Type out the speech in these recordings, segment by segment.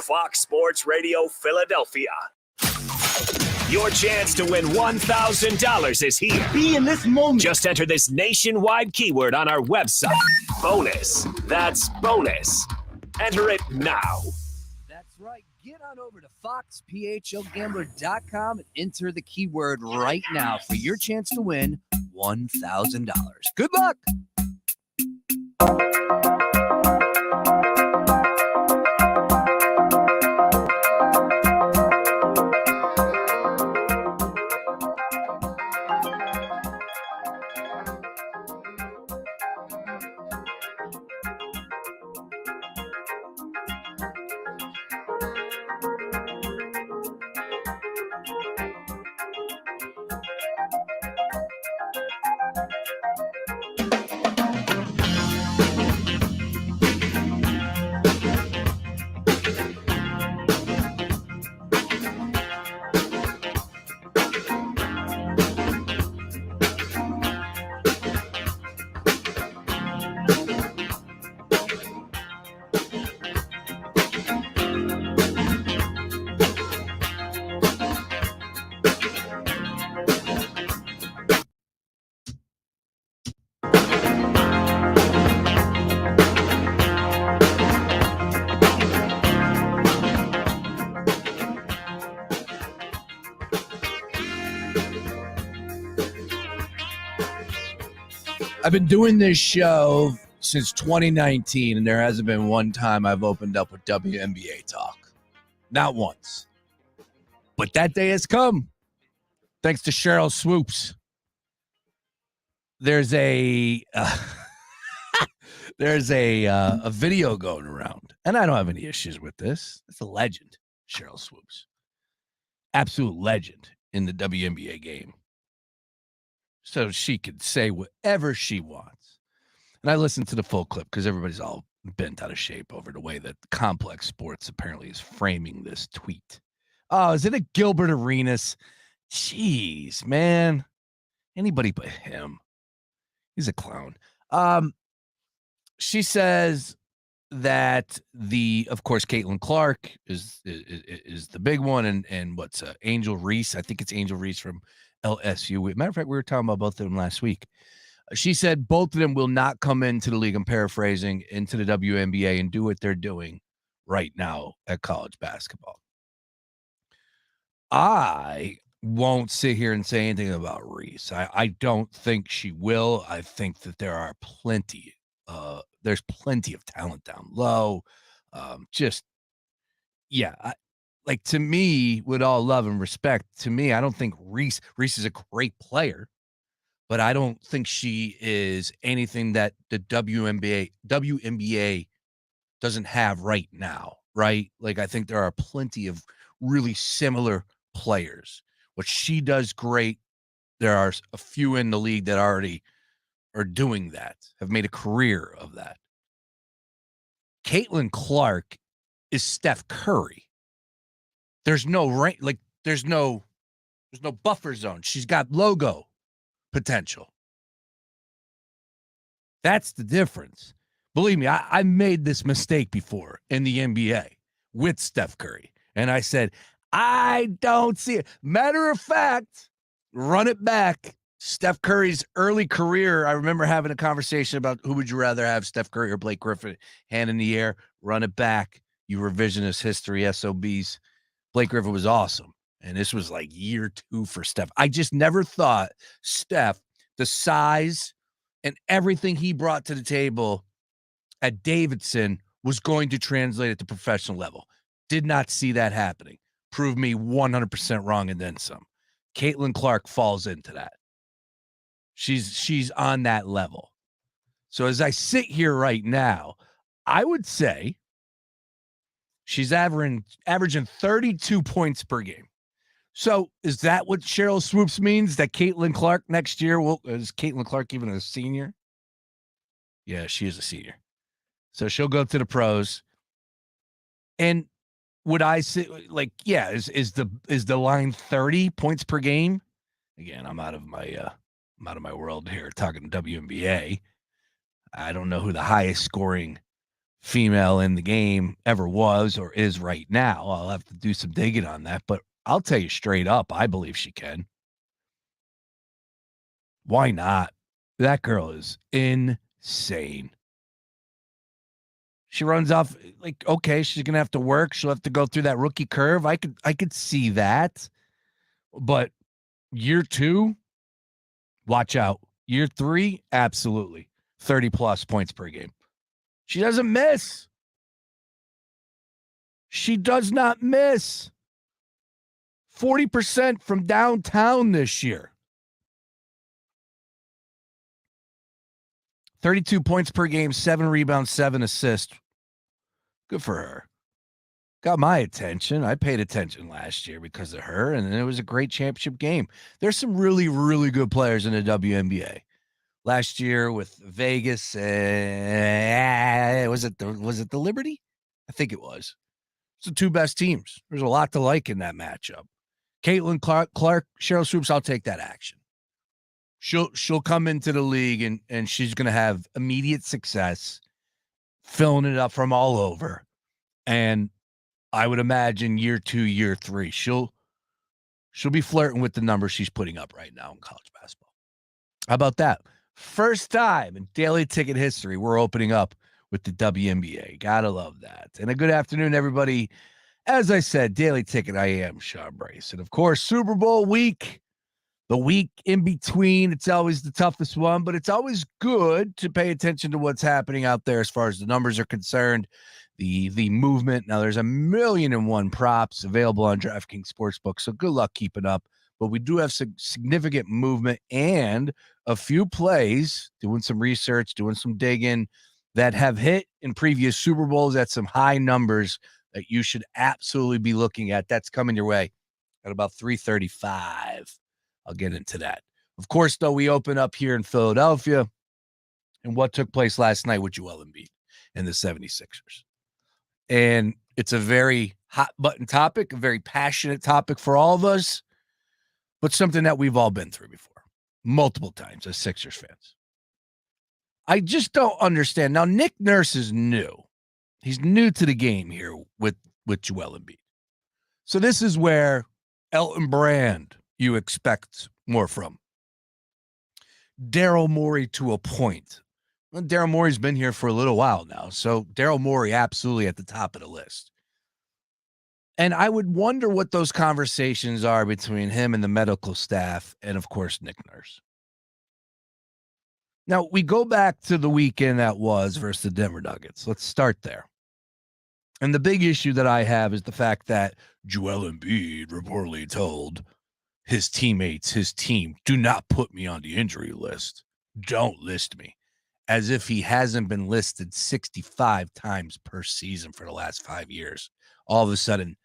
Fox Sports Radio Philadelphia. Your chance to win $1,000 is here. Be in this moment. Just enter this nationwide keyword on our website. Bonus. That's bonus. Enter it now. That's right. Get on over to foxphlgambler.com and enter the keyword right now for your chance to win $1,000. Good luck. I've been doing this show since 2019, and there hasn't been one time I've opened up with WNBA talk. Not once. But that day has come, thanks to Cheryl Swoops. There's a video going around, and I don't have any issues with this. It's a legend, Cheryl Swoops. Absolute legend in the WNBA game. So she could say whatever she wants. And I listened to the full clip because everybody's all bent out of shape over the way that Complex Sports apparently is framing this tweet. Oh, is it a Gilbert Arenas? Jeez, man. Anybody but him. He's a clown. She says that of course, Caitlin Clark is the big one. And what's Angel Reese? I think it's Angel Reese from LSU. Matter of fact, we were talking about both of them last week. She said both of them will not come into the league, I'm paraphrasing, into the WNBA and do what they're doing right now at college basketball. I won't sit here and say anything about Reese. I don't think she will. I think that there's plenty of talent down low. Like, to me, with all love and respect, to me, I don't think Reese is a great player, but I don't think she is anything that the WNBA doesn't have right now, right? Like, I think there are plenty of really similar players. What she does great, there are a few in the league that already are doing that, have made a career of that. Caitlin Clark is Steph Curry. There's no rank, like there's no buffer zone. She's got logo potential. That's the difference. Believe me, I made this mistake before in the NBA with Steph Curry. And I said, I don't see it. Matter of fact, run it back. Steph Curry's early career, I remember having a conversation about who would you rather have, Steph Curry or Blake Griffin, hand in the air, run it back. You revisionist history, SOBs. Blake Griffin was awesome. And this was like year 2 for Steph. I just never thought Steph, the size and everything he brought to the table at Davidson, was going to translate at the professional level. Did not see that happening. Proved me 100% wrong and then some. Caitlin Clark falls into that. She's on that level. So as I sit here right now, I would say she's averaging 32 points per game. So is that what Cheryl Swoops means? That Caitlin Clark next year is Caitlin Clark even a senior? Yeah, she is a senior. So she'll go to the pros. And would I say, like, yeah, is the line 30 points per game? Again, I'm out of my world here talking WNBA. I don't know who the highest scoring female in the game ever was or is right now. I'll have to do some digging on that, but I'll tell you straight up, I believe she can. Why not? That girl is insane. She runs off like, okay, she's gonna have to work. She'll have to go through that rookie curve. I could see that. But year 2, watch out. Year 3, absolutely. 30 plus points per game. She doesn't miss. She does not miss. 40% from downtown this year. 32 points per game, 7 rebounds, 7 assists. Good for her. Got my attention. I paid attention last year because of her, and it was a great championship game. There's some really, really good players in the WNBA. Last year with Vegas, was it the Liberty? I think it was. It's the 2 best teams. There's a lot to like in that matchup. Caitlin Clark, Cheryl Swoops, I'll take that action. She'll come into the league and she's going to have immediate success, filling it up from all over. And I would imagine year 2, year 3, she'll be flirting with the numbers she's putting up right now in college basketball. How about that? First time in daily ticket history, we're opening up with the WNBA. Gotta love that. And a good afternoon, everybody. As I said, daily ticket, I am Sean Brace. And of course, Super Bowl week, the week in between, it's always the toughest one, but it's always good to pay attention to what's happening out there as far as the numbers are concerned, the movement. Now, there's 1,000,001 props available on DraftKings Sportsbook, so good luck keeping up. But we do have some significant movement and a few plays, doing some research, doing some digging, that have hit in previous Super Bowls at some high numbers that you should absolutely be looking at. That's coming your way at about 3:35. I'll get into that. Of course, though, we open up here in Philadelphia and what took place last night with Joel Embiid and the 76ers. And it's a very hot button topic, a very passionate topic for all of us, but something that we've all been through before multiple times as Sixers fans. I just don't understand. Now, Nick Nurse is new. He's new to the game here with Joel Embiid. So this is where Elton Brand you expect more from. Daryl Morey to a point. Well, Daryl Morey's been here for a little while now, so Daryl Morey absolutely at the top of the list. And I would wonder what those conversations are between him and the medical staff and, of course, Nick Nurse. Now, we go back to the weekend that was versus the Denver Nuggets. Let's start there. And the big issue that I have is the fact that Joel Embiid reportedly told his teammates, his team, do not put me on the injury list. Don't list me. As if he hasn't been listed 65 times per season for the last 5 years. All of a sudden,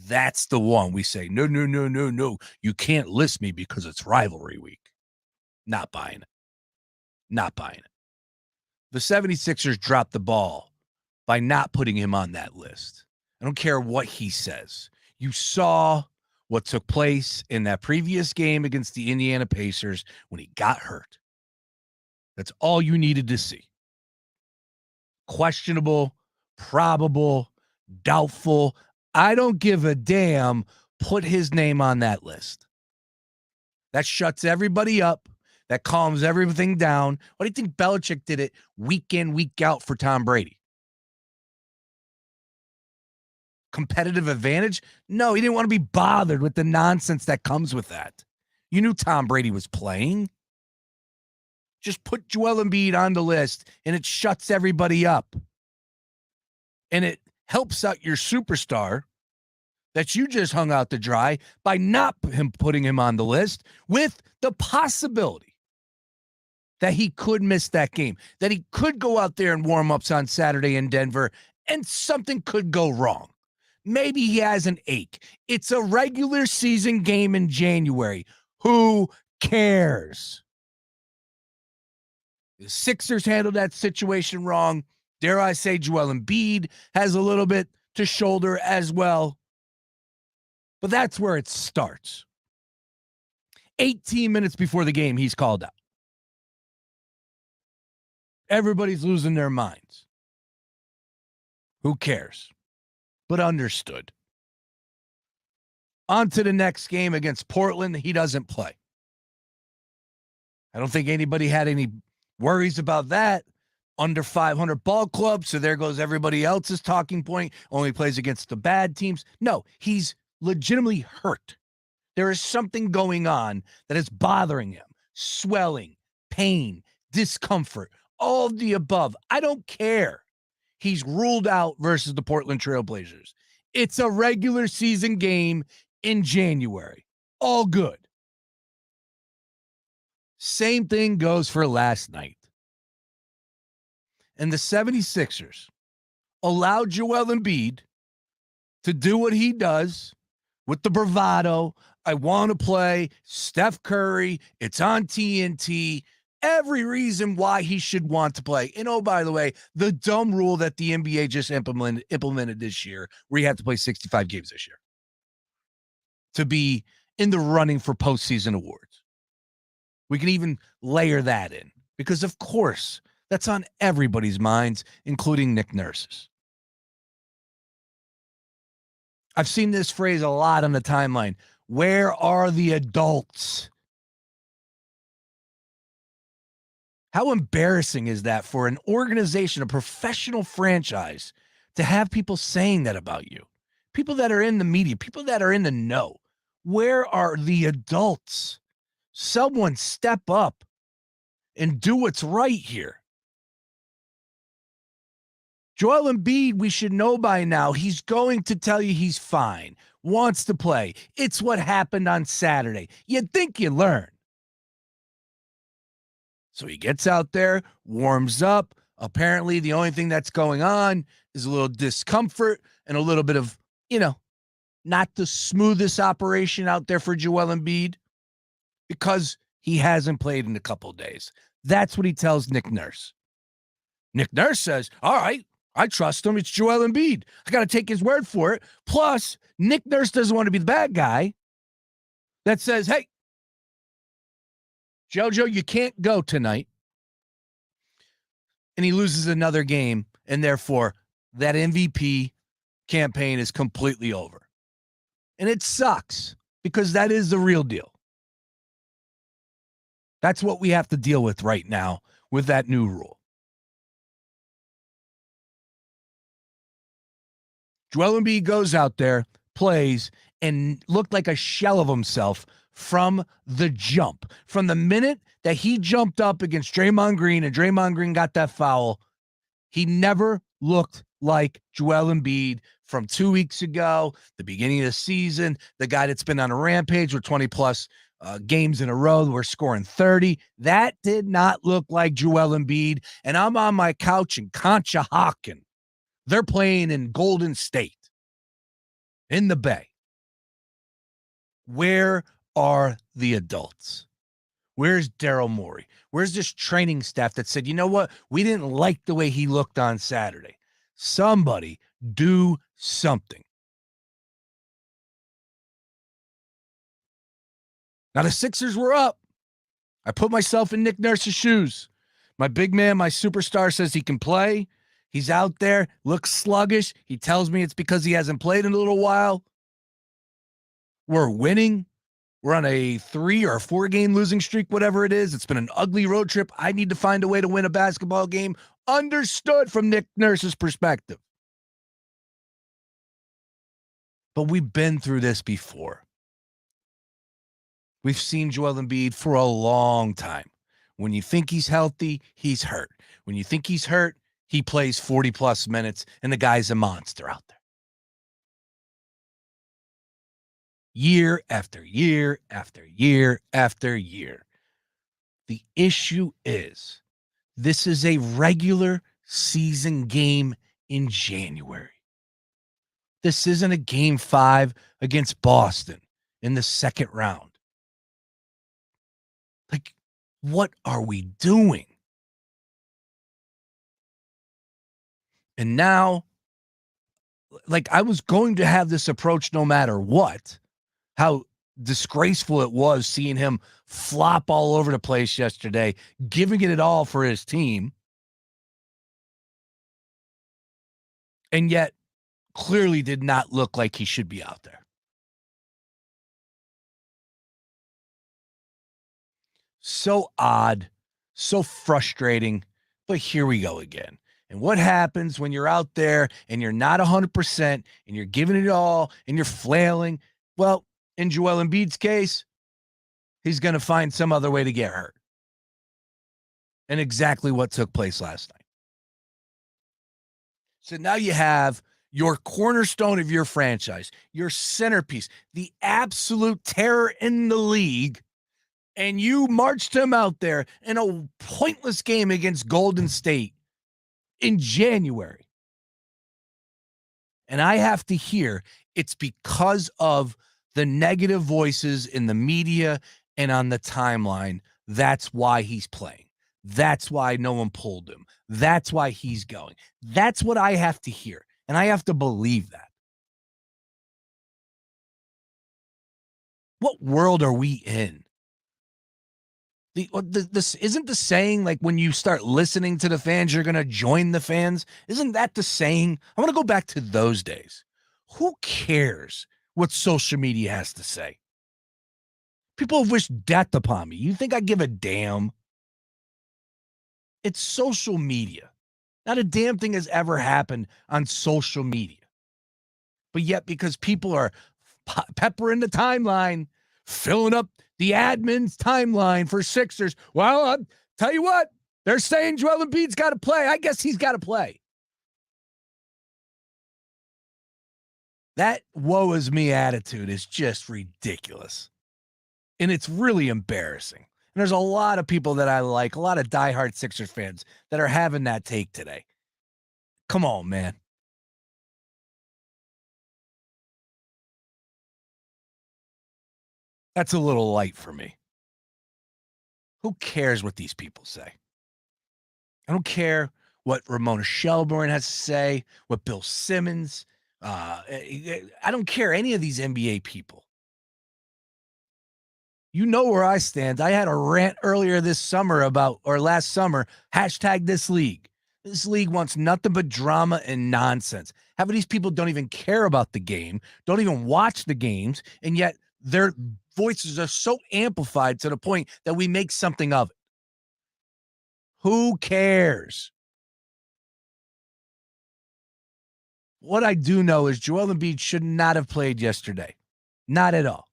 that's the one we say, no. You can't list me because it's rivalry week. Not buying it. Not buying it. The 76ers dropped the ball by not putting him on that list. I don't care what he says. You saw what took place in that previous game against the Indiana Pacers when he got hurt. That's all you needed to see. Questionable, probable, doubtful. I don't give a damn. Put his name on that list. That shuts everybody up. That calms everything down. Why do you think Belichick did it week in, week out for Tom Brady? Competitive advantage? No, he didn't want to be bothered with the nonsense that comes with that. You knew Tom Brady was playing. Just put Joel Embiid on the list, and it shuts everybody up. And it helps out your superstar that you just hung out to dry by not putting him on the list with the possibility that he could miss that game, that he could go out there and warm-ups on Saturday in Denver, and something could go wrong. Maybe he has an ache. It's a regular season game in January. Who cares? The Sixers handled that situation wrong. Dare I say Joel Embiid has a little bit to shoulder as well. But that's where it starts. 18 minutes before the game, he's called out. Everybody's losing their minds. Who cares? But understood. On to the next game against Portland. He doesn't play. I don't think anybody had any worries about that. Under 500 ball club, so there goes everybody else's talking point. Only plays against the bad teams. No, he's legitimately hurt. There is something going on that is bothering him. Swelling, pain, discomfort, all of the above. I don't care. He's ruled out versus the Portland Trail Blazers. It's a regular season game in January. All good. Same thing goes for last night. And the 76ers allowed Joel Embiid to do what he does with the bravado. I want to play Steph Curry. It's on TNT. Every reason why he should want to play. And oh, by the way, the dumb rule that the NBA just implemented this year, where you have to play 65 games this year to be in the running for postseason awards. We can even layer that in because, of course, that's on everybody's minds, including Nick Nurse's. I've seen this phrase a lot on the timeline. Where are the adults? How embarrassing is that for an organization, a professional franchise, to have people saying that about you? People that are in the media, people that are in the know. Where are the adults? Someone step up and do what's right here. Joel Embiid, we should know by now, he's going to tell you he's fine, wants to play. It's what happened on Saturday. You'd think you learn. So he gets out there, warms up. Apparently, the only thing that's going on is a little discomfort and a little bit of, not the smoothest operation out there for Joel Embiid because he hasn't played in a couple of days. That's what he tells Nick Nurse. Nick Nurse says, all right, I trust him. It's Joel Embiid. I got to take his word for it. Plus, Nick Nurse doesn't want to be the bad guy that says, hey, JoJo, you can't go tonight. And he loses another game, and therefore that MVP campaign is completely over. And it sucks because that is the real deal. That's what we have to deal with right now with that new rule. Joel Embiid goes out there, plays, and looked like a shell of himself from the jump. From the minute that he jumped up against Draymond Green and Draymond Green got that foul, he never looked like Joel Embiid from 2 weeks ago, the beginning of the season, the guy that's been on a rampage with 20-plus games in a row. We're scoring 30. That did not look like Joel Embiid, and I'm on my couch in Conshohocken. They're playing in Golden State, in the Bay. Where are the adults? Where's Daryl Morey? Where's this training staff that said, you know what? We didn't like the way he looked on Saturday. Somebody do something. Now the Sixers were up. I put myself in Nick Nurse's shoes. My big man, my superstar says he can play. He's out there, looks sluggish. He tells me it's because he hasn't played in a little while. We're winning. We're on a 3 or 4 game losing streak, whatever it is. It's been an ugly road trip. I need to find a way to win a basketball game. Understood from Nick Nurse's perspective. But we've been through this before. We've seen Joel Embiid for a long time. When you think he's healthy, he's hurt. When you think he's hurt, he plays 40-plus minutes, and the guy's a monster out there. Year after year after year after year. The issue is this is a regular season game in January. This isn't a game 5 against Boston in the second round. Like, what are we doing? And now, like, I was going to have this approach no matter what. How disgraceful it was seeing him flop all over the place yesterday, giving it all for his team. and yet clearly did not look like he should be out there. So odd, so frustrating, but here we go again. And what happens when you're out there and you're not 100% and you're giving it all and you're flailing? Well, in Joel Embiid's case, he's going to find some other way to get hurt. And exactly what took place last night. So now you have your cornerstone of your franchise, your centerpiece, the absolute terror in the league, and you marched him out there in a pointless game against Golden State in January. And I have to hear it's because of the negative voices in the media and on the timeline. That's why he's playing. That's why no one pulled him. That's why he's going. That's what I have to hear. And I have to believe that. What world are we in? This isn't the saying, like, when you start listening to the fans, you're going to join the fans. Isn't that the saying? I want to go back to those days. Who cares what social media has to say? People have wished death upon me. You think I give a damn? It's social media. Not a damn thing has ever happened on social media. But yet, because people are peppering the timeline, filling up the admin's timeline for Sixers, well, I'll tell you what, they're saying Joel Embiid's got to play. I guess he's got to play. That woe is me attitude is just ridiculous. And it's really embarrassing. And there's a lot of people that I like, a lot of diehard Sixers fans that are having that take today. Come on, man. That's a little light for me. Who cares what these people say? I don't care what Ramona Shelburne has to say, what Bill Simmons. I don't care any of these NBA people. You know where I stand. I had a rant earlier this summer last summer, #this league. This league wants nothing but drama and nonsense. Half of these people don't even care about the game, don't even watch the games, and yet their voices are so amplified to the point that we make something of it. Who cares? What I do know is Joel Embiid should not have played yesterday. Not at all.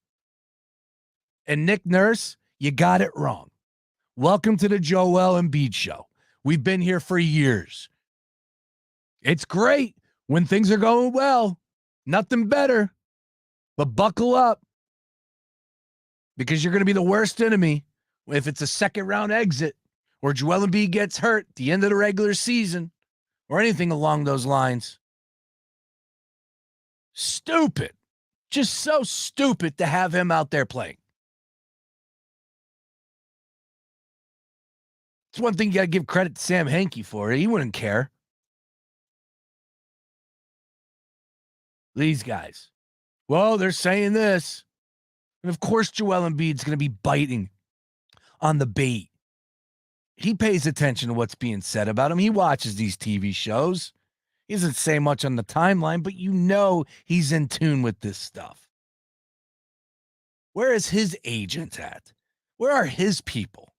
And Nick Nurse, you got it wrong. Welcome to the Joel Embiid show. We've been here for years. It's great when things are going well. Nothing better. But buckle up, because you're going to be the worst enemy if it's a second round exit or Joel Embiid gets hurt at the end of the regular season or anything along those lines. Stupid. Just so stupid to have him out there playing. It's one thing you got to give credit to Sam Hinkie for. He wouldn't care. These guys. Well, they're saying this. And of course, Joel Embiid's going to be biting on the bait. He pays attention to what's being said about him. He watches these TV shows. He doesn't say much on the timeline, but you know he's in tune with this stuff. Where is his agent at? Where are his people?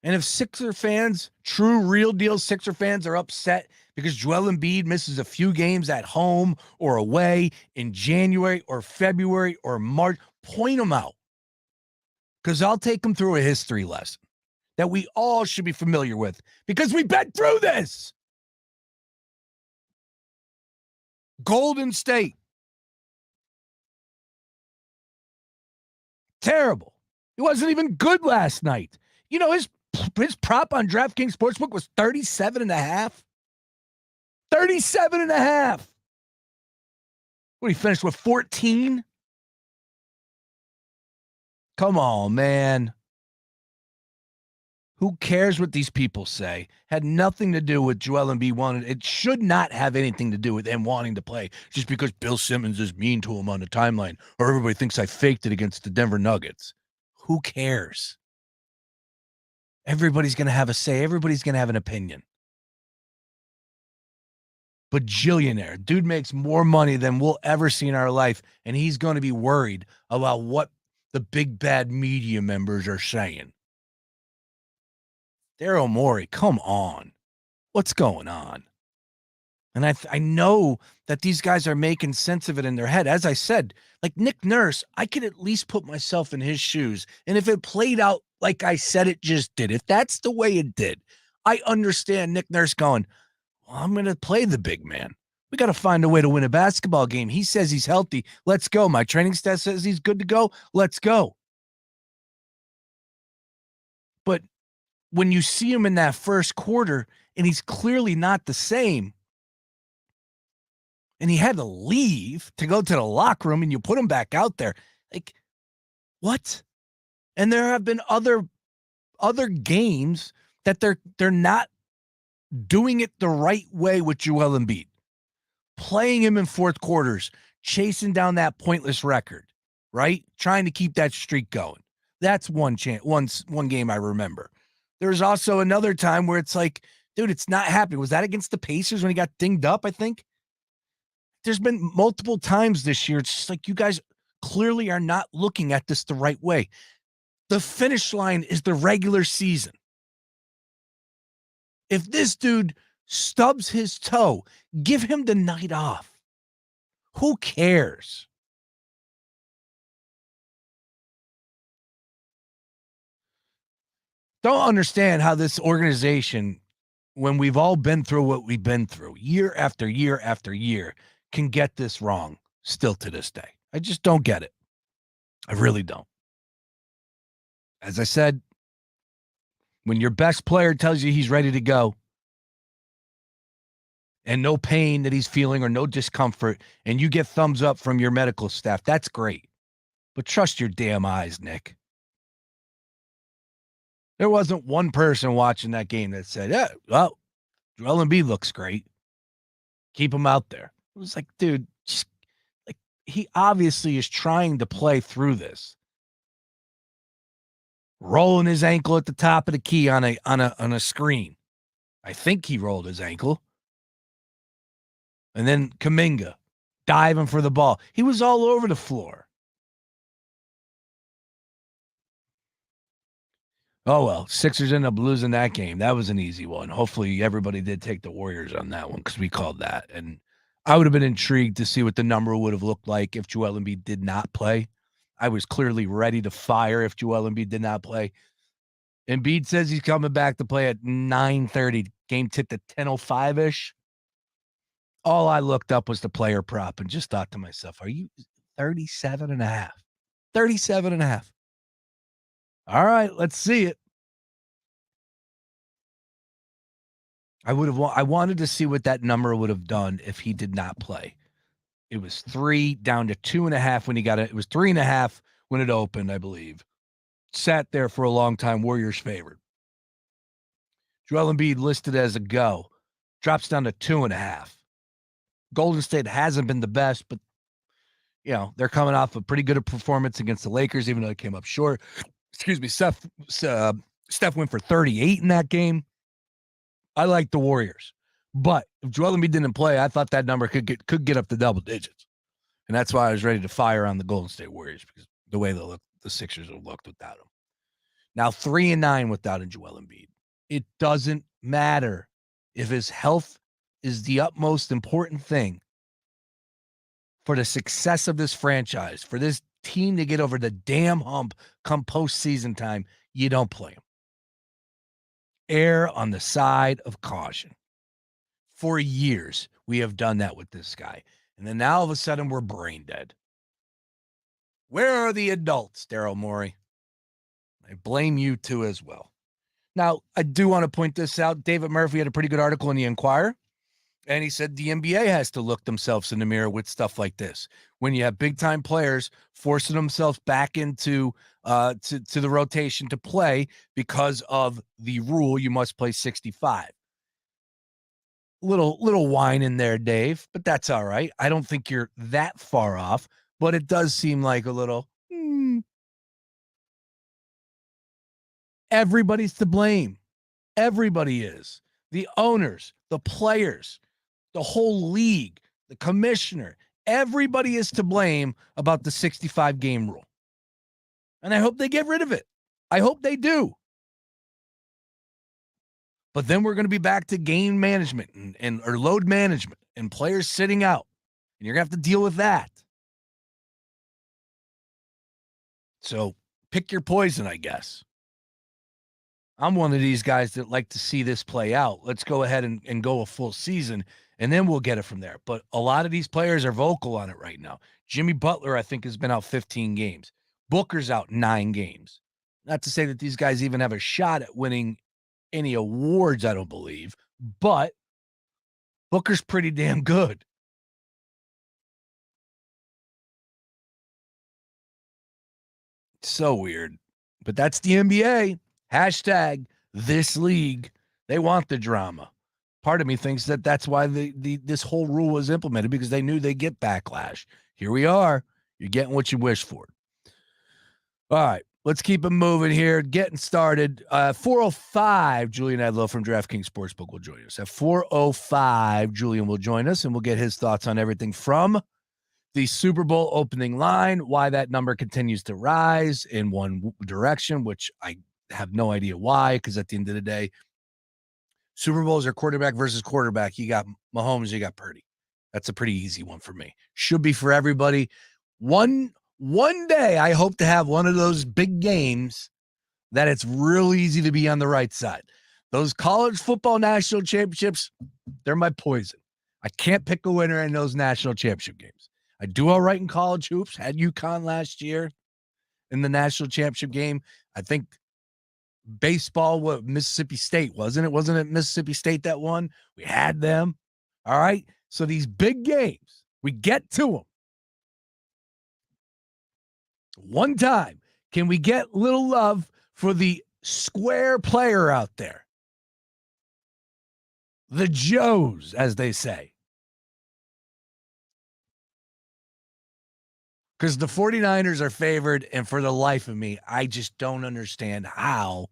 And if Sixer fans, true, real deal Sixer fans, are upset because Joel Embiid misses a few games at home or away in January or February or March, point them out. Because I'll take them through a history lesson that we all should be familiar with, because we've been through this. Golden State. Terrible. He wasn't even good last night. You know, his prop on DraftKings Sportsbook was 37.5. 37.5. What, he finished with 14? Come on, man. Who cares what these people say? Had nothing to do with Joel Embiid wanted. It should not have anything to do with him wanting to play just because Bill Simmons is mean to him on the timeline, or everybody thinks I faked it against the Denver Nuggets. Who cares? Everybody's going to have a say. Everybody's going to have an opinion. But Jillionaire, dude makes more money than we'll ever see in our life, and he's going to be worried about what the big bad media members are saying. Daryl Morey, come on. What's going on? And I know that these guys are making sense of it in their head. As I said, like Nick Nurse, I could at least put myself in his shoes. And if it played out like I said it just did, if that's the way it did, I understand Nick Nurse going, well, I'm going to play the big man. We got to find a way to win a basketball game. He says he's healthy. Let's go. My training staff says he's good to go. Let's go. But when you see him in that first quarter and he's clearly not the same, and he had to leave to go to the locker room and you put him back out there, like, what? And there have been other games that they're not doing it the right way with Joel Embiid. Playing him in fourth quarters, chasing down that pointless record, right? Trying to keep that streak going. That's one game I remember. There's also another time where it's like, dude, it's not happening. Was that against the Pacers when he got dinged up, I think? There's been multiple times this year. It's just like you guys clearly are not looking at this the right way. The finish line is the regular season. If this dude stubs his toe, give him the night off. Who cares? Don't understand how this organization, when we've all been through what we've been through, year after year after year, can get this wrong still to this day. I just don't get it. I really don't. As I said, when your best player tells you he's ready to go and no pain that he's feeling or no discomfort, and you get thumbs up from your medical staff, that's great. But trust your damn eyes, Nick. There wasn't one person watching that game that said, yeah, well, Joel Embiid looks great. Keep him out there. It was like, dude, just, like, he obviously is trying to play through this. Rolling his ankle at the top of the key on a screen. I think he rolled his ankle. And then Kuminga diving for the ball. He was all over the floor. Oh, well, Sixers ended up losing that game. That was an easy one. Hopefully everybody did take the Warriors on that one because we called that. And I would have been intrigued to see what the number would have looked like if Joel Embiid did not play. I was clearly ready to fire if Joel Embiid did not play. Embiid says he's coming back to play at 9:30. Game tipped at 10:05-ish. All I looked up was the player prop and just thought to myself, are you 37 and a half? 37 and a half. All right, let's see it. I wanted to see what that number would have done if he did not play. It was 3 down to 2.5 when he got it. It was 3.5 when it opened, I believe. Sat there for a long time, Warriors favored. Joel Embiid listed as a go. Drops down to 2.5. Golden State hasn't been the best, but, you know, they're coming off a pretty good performance against the Lakers, even though they came up short. Excuse me, Steph went for 38 in that game. I like the Warriors. But if Joel Embiid didn't play, I thought that number could get up to double digits. And that's why I was ready to fire on the Golden State Warriors, because the way the Sixers have looked without him. Now 3-9 without a Joel Embiid. It doesn't matter if his health is the utmost important thing for the success of this franchise, for this team to get over the damn hump come postseason time. You don't play him. Err on the side of caution. For years, we have done that with this guy. And then now all of a sudden, we're brain dead. Where are the adults, Daryl Morey? I blame you too as well. Now, I do want to point this out. David Murphy had a pretty good article in the Enquirer, and he said the NBA has to look themselves in the mirror with stuff like this. When you have big-time players forcing themselves back into to the rotation to play because of the rule you must play 65. Little whine in there, Dave, but that's all right. I don't think you're that far off, but it does seem like a little Everybody's to blame. Everybody is. The owners, the players, the whole league, the commissioner. Everybody is to blame about the 65 game rule. And I hope they get rid of it. I hope they do. But then we're going to be back to game management and or load management and players sitting out. And you're going to have to deal with that. So pick your poison, I guess. I'm one of these guys that like to see this play out. Let's go ahead and go a full season, and then we'll get it from there. But a lot of these players are vocal on it right now. Jimmy Butler, I think, has been out 15 games. Booker's out 9 games. Not to say that these guys even have a shot at winning any awards, I don't believe. But Booker's pretty damn good. So weird. But that's the NBA. Hashtag this league. They want the drama. Part of me thinks that that's why this whole rule was implemented, because they knew they'd get backlash. Here we are. You're getting what you wish for. All right. Let's keep it moving here. Getting started. 4:05, Julain Edlow from DraftKings Sportsbook will join us. At 4:05, Julian will join us, and we'll get his thoughts on everything from the Super Bowl opening line, why that number continues to rise in one direction, which I have no idea why, because at the end of the day, Super Bowls are quarterback versus quarterback. You got Mahomes, you got Purdy. That's a pretty easy one for me. Should be for everybody. One day, I hope to have one of those big games that it's real easy to be on the right side. Those college football national championships, they're my poison. I can't pick a winner in those national championship games. I do all right in college hoops. Had UConn last year in the national championship game. I think baseball, Mississippi State, wasn't it? Wasn't it Mississippi State that won? We had them. All right. So these big games, we get to them. One time, can we get little love for the square player out there? The Joes, as they say. Because the 49ers are favored, and for the life of me, I just don't understand how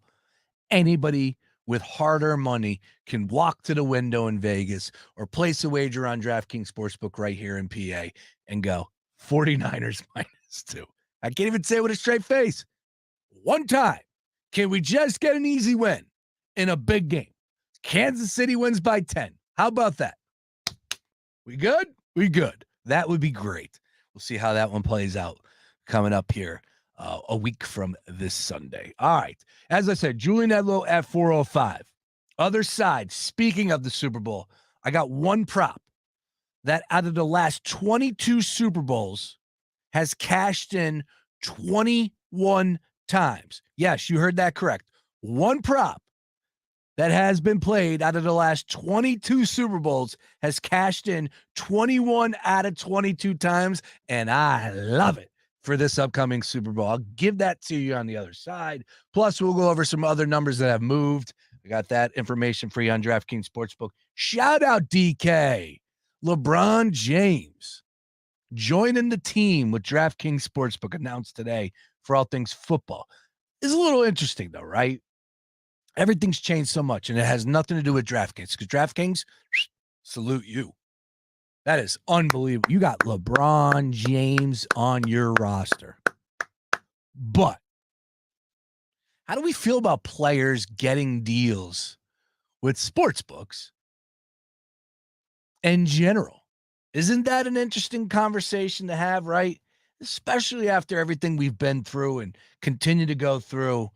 anybody with hard-earned money can walk to the window in Vegas or place a wager on DraftKings Sportsbook right here in PA and go, 49ers -2. I can't even say it with a straight face. One time, can we just get an easy win in a big game? Kansas City wins by 10. How about that? We good? We good. That would be great. We'll see how that one plays out coming up here a week from this Sunday. All right. As I said, Julain Edlow at 4:05. Other side, speaking of the Super Bowl, I got one prop that out of the last 22 Super Bowls has cashed in 21 times. Yes, you heard that correct. One prop that has been played out of the last 22 Super Bowls has cashed in 21 out of 22 times, and I love it for this upcoming Super Bowl. I'll give that to you on the other side. Plus, we'll go over some other numbers that have moved. I got that information for you on DraftKings Sportsbook. Shout out DK. LeBron James joining the team with DraftKings Sportsbook announced today for all things football. It's a little interesting, though, right? Everything's changed so much, and it has nothing to do with DraftKings, because DraftKings, salute you. That is unbelievable. You got LeBron James on your roster. But how do we feel about players getting deals with sports books in general? Isn't that an interesting conversation to have, right? Especially after everything we've been through and continue to go through.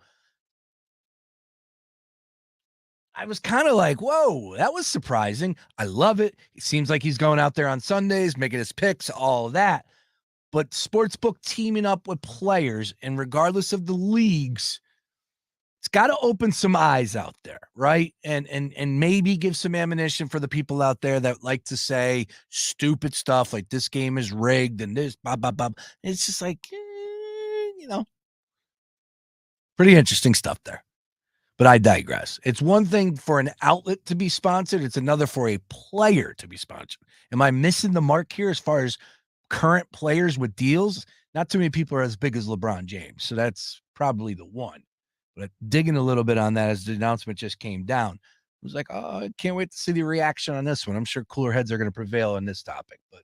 I was kind of like, whoa, that was surprising. I love it. It seems like he's going out there on Sundays, making his picks, all of that. But sportsbook teaming up with players, and regardless of the leagues, it's got to open some eyes out there, right? And maybe give some ammunition for the people out there that like to say stupid stuff like this game is rigged and this, blah, blah, blah. It's just like, pretty interesting stuff there. But I digress. It's one thing for an outlet to be sponsored. It's another for a player to be sponsored. Am I missing the mark here as far as current players with deals? Not too many people are as big as LeBron James. So that's probably the one. But digging a little bit on that as the announcement just came down, I was like, oh, I can't wait to see the reaction on this one. I'm sure cooler heads are going to prevail on this topic. But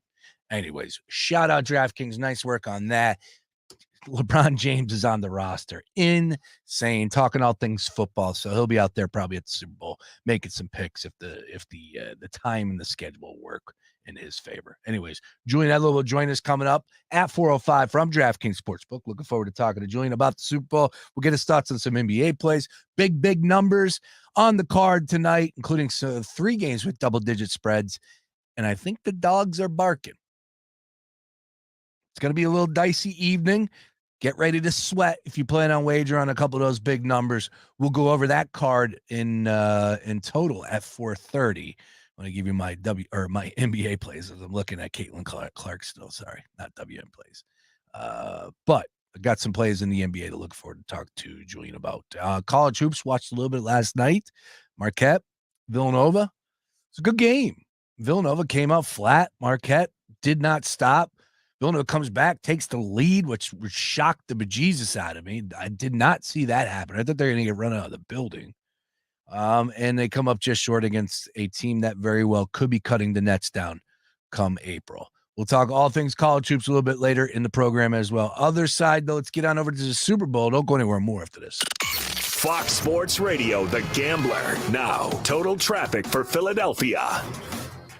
anyways, shout out DraftKings. Nice work on that. LeBron James is on the roster. Insane. Talking all things football. So he'll be out there probably at the Super Bowl making some picks if the time and the schedule work in his favor. Anyways, Julain Edlow will join us coming up at 4:05 from DraftKings Sportsbook. Looking forward to talking to Julain about the Super Bowl. We'll get his thoughts on some NBA plays. Big numbers on the card tonight, including 3 games with double-digit spreads. And I think the dogs are barking. It's going to be a little dicey evening. Get ready to sweat if you plan on wager on a couple of those big numbers. We'll go over that card in total at 4:30. I'm going to give you my my NBA plays as I'm looking at Caitlin Clark still. Sorry, not WM plays. But I got some plays in the NBA to look forward to talk to Julian about. College hoops, watched a little bit last night. Marquette, Villanova. It's a good game. Villanova came out flat. Marquette did not stop. Villanova comes back, takes the lead, which shocked the bejesus out of me. I did not see that happen. I thought they were going to get run out of the building. And they come up just short against a team that very well could be cutting the nets down come April. We'll talk all things college hoops a little bit later in the program as well. Other side, though, let's get on over to the Super Bowl. Don't go anywhere more after this. Fox Sports Radio, The Gambler. Now, total traffic for Philadelphia.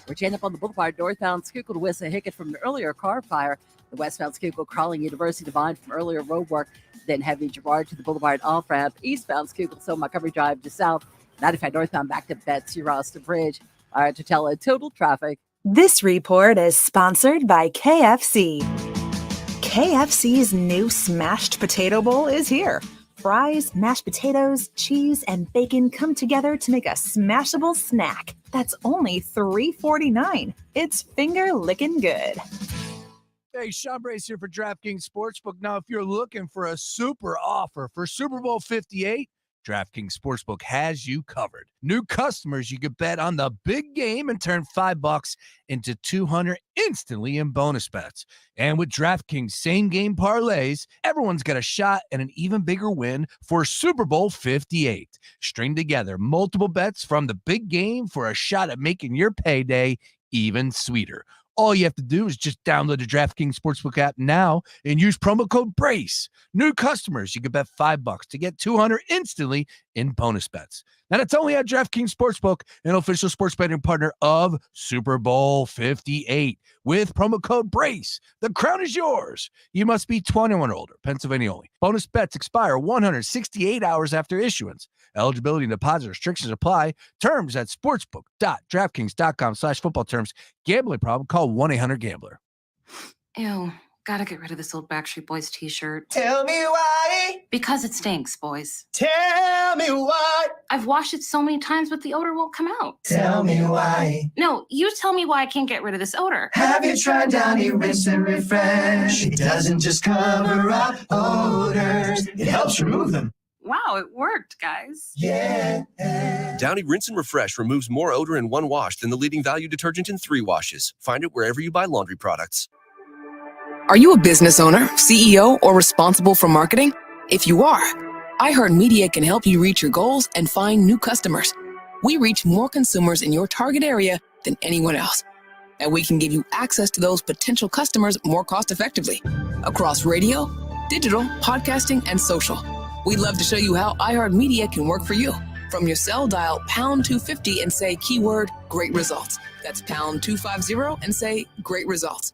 We're chained up on the Boulevard, northbound Schuylkill to Wissahickon from an earlier car fire. The westbound Schuylkill crawling University Divine from earlier road work. Then heavy Girard to the Boulevard off-ramp. Eastbound Schuylkill, so Montgomery Drive to south. 95 northbound back to Betsy Ross to Bridge. All right, to tell total traffic. This report is sponsored by KFC. KFC's new Smashed Potato Bowl is here. Fries, mashed potatoes, cheese, and bacon come together to make a smashable snack that's only $3.49. It's finger-licking good. Hey, Sean Brace here for DraftKings Sportsbook. Now, if you're looking for a super offer for Super Bowl 58, DraftKings Sportsbook has you covered. New customers, you can bet on the big game and turn $5 into $200 instantly in bonus bets. And with DraftKings same-game parlays, everyone's got a shot at an even bigger win for Super Bowl 58. String together multiple bets from the big game for a shot at making your payday even sweeter. All you have to do is just download the DraftKings Sportsbook app now and use promo code BRACE. New customers, you can bet $5 to get $200 instantly in bonus bets. Now, that's only at DraftKings Sportsbook, an official sports betting partner of Super Bowl 58. With promo code BRACE, the crown is yours. You must be 21 or older, Pennsylvania only. Bonus bets expire 168 hours after issuance. Eligibility and deposit restrictions apply. Terms at sportsbook.draftkings.com/football terms. Gambling problem? Call 1-800-GAMBLER. Ew, gotta get rid of this old Backstreet Boys t-shirt. Tell me why. Because it stinks, boys. Tell me why. I've washed it so many times, but the odor won't come out. Tell me why. No, you tell me why I can't get rid of this odor. Have you tried Downy Rinse and Refresh? It doesn't just cover up odors. It helps remove them. Wow, it worked, guys. Yeah. Downy Rinse and Refresh removes more odor in 1 wash than the leading value detergent in 3 washes. Find it wherever you buy laundry products. Are you a business owner, CEO, or responsible for marketing? If you are, iHeartMedia can help you reach your goals and find new customers. We reach more consumers in your target area than anyone else. And we can give you access to those potential customers more cost-effectively across radio, digital, podcasting, and social. We'd love to show you how iHeartMedia can work for you. From your cell, dial pound 250 and say keyword great results. That's pound 250 and say great results.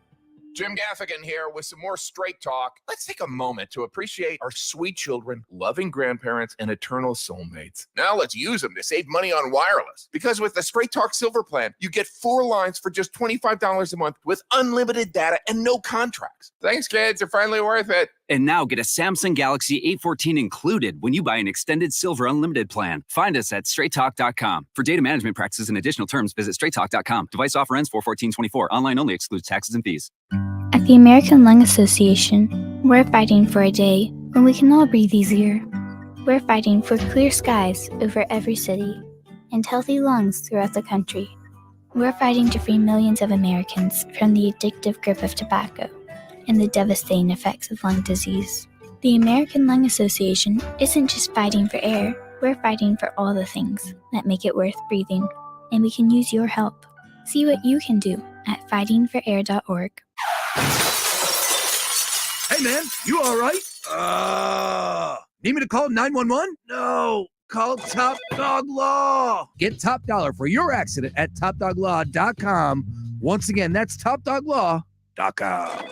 Jim Gaffigan here with some more Straight Talk. Let's take a moment to appreciate our sweet children, loving grandparents, and eternal soulmates. Now let's use them to save money on wireless. Because with the Straight Talk Silver Plan, you get 4 lines for just $25 a month with unlimited data and no contracts. Thanks, kids. They're finally worth it. And now get a Samsung Galaxy A14 included when you buy an extended Silver Unlimited plan. Find us at straighttalk.com. For data management practices and additional terms, visit straighttalk.com. Device offer ends 4/14/24. Online only, excludes taxes and fees. At the American Lung Association, we're fighting for a day when we can all breathe easier. We're fighting for clear skies over every city and healthy lungs throughout the country. We're fighting to free millions of Americans from the addictive grip of tobacco and the devastating effects of lung disease. The American Lung Association isn't just fighting for air, we're fighting for all the things that make it worth breathing, and we can use your help. See what you can do at fightingforair.org. Hey, man, you all right? Need me to call 911? No, call Top Dog Law. Get top dollar for your accident at topdoglaw.com. Once again, that's topdoglaw.com.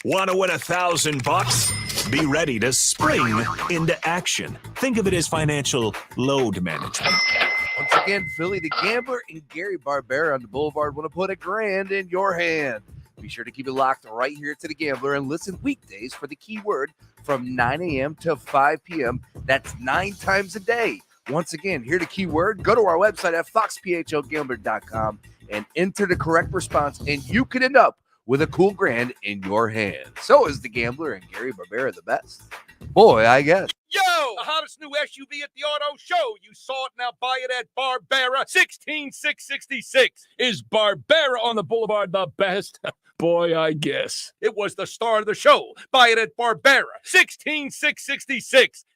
Want to win $1,000? Be ready to spring into action. Think of it as financial load management. Once again, Philly the Gambler and Gary Barbera on the Boulevard want to put $1,000 in your hand. Be sure to keep it locked right here to the Gambler and listen weekdays for the keyword from 9 a.m. to 5 p.m. That's 9 times a day. Once again, hear the keyword. Go to our website at foxphlgambler.com and enter the correct response, and you could end up with a cool grand in your hand. So is the Gambler and Gary Barbera the best? Boy, I guess. Yo, the hottest new SUV at the auto show. You saw it, now buy it at Barbera. 16666. Is Barbera on the Boulevard the best? Boy, I guess. It was the star of the show. Buy it at Barbera. 16666.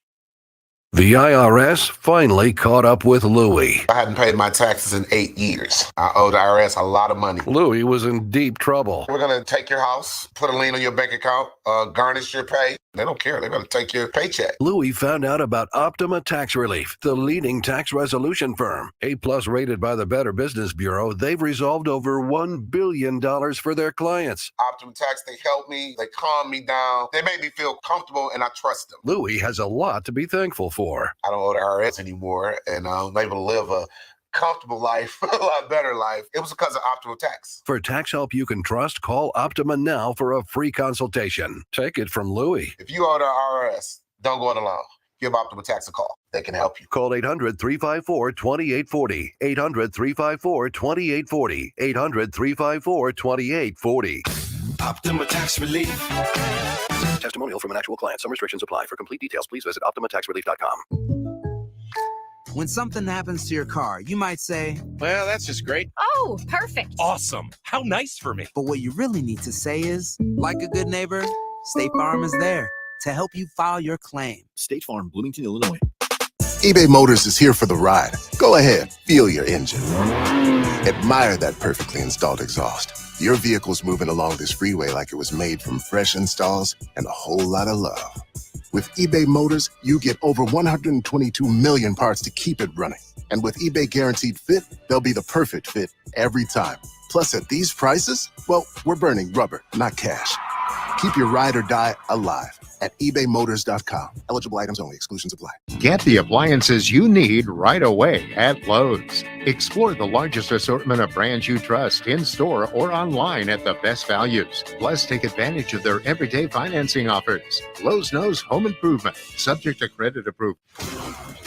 The IRS finally caught up with Louie. I hadn't paid my taxes in 8 years. I owe the IRS a lot of money. Louie was in deep trouble. We're going to take your house, put a lien on your bank account, garnish your pay. They don't care. They're going to take your paycheck. Louie found out about Optima Tax Relief, the leading tax resolution firm. A+ rated by the Better Business Bureau, they've resolved over $1 billion for their clients. Optima Tax, they help me. They calm me down. They make me feel comfortable, and I trust them. Louie has a lot to be thankful for. I don't owe the IRS anymore, and I'm able to live a comfortable life, a lot better life. It was because of Optima Tax. For tax help you can trust, call Optima now for a free consultation. Take it from Louie. If you owe the IRS, don't go it alone. Give Optima Tax a call. They can help you. Call 800-354-2840. 800-354-2840. 800-354-2840. Optima Tax Relief. Testimonial from an actual client. Some restrictions apply. For complete details, please visit OptimaTaxRelief.com. When something happens to your car, you might say, well, that's just great. Oh, perfect. Awesome. How nice for me. But what you really need to say is, like a good neighbor, State Farm is there to help you file your claim. State Farm, Bloomington, Illinois. eBay Motors is here for the ride. Go ahead, feel your engine. Admire that perfectly installed exhaust. Your vehicle's moving along this freeway like it was made from fresh installs and a whole lot of love. With eBay Motors, you get over 122 million parts to keep it running. And with eBay Guaranteed Fit, they'll be the perfect fit every time. Plus, at these prices, well, we're burning rubber, not cash. Keep your ride or die alive at ebaymotors.com. Eligible items only. Exclusions apply. Get the appliances you need right away at Lowe's. Explore the largest assortment of brands you trust in-store or online at the best values. Plus, take advantage of their everyday financing offers. Lowe's knows home improvement, subject to credit approval.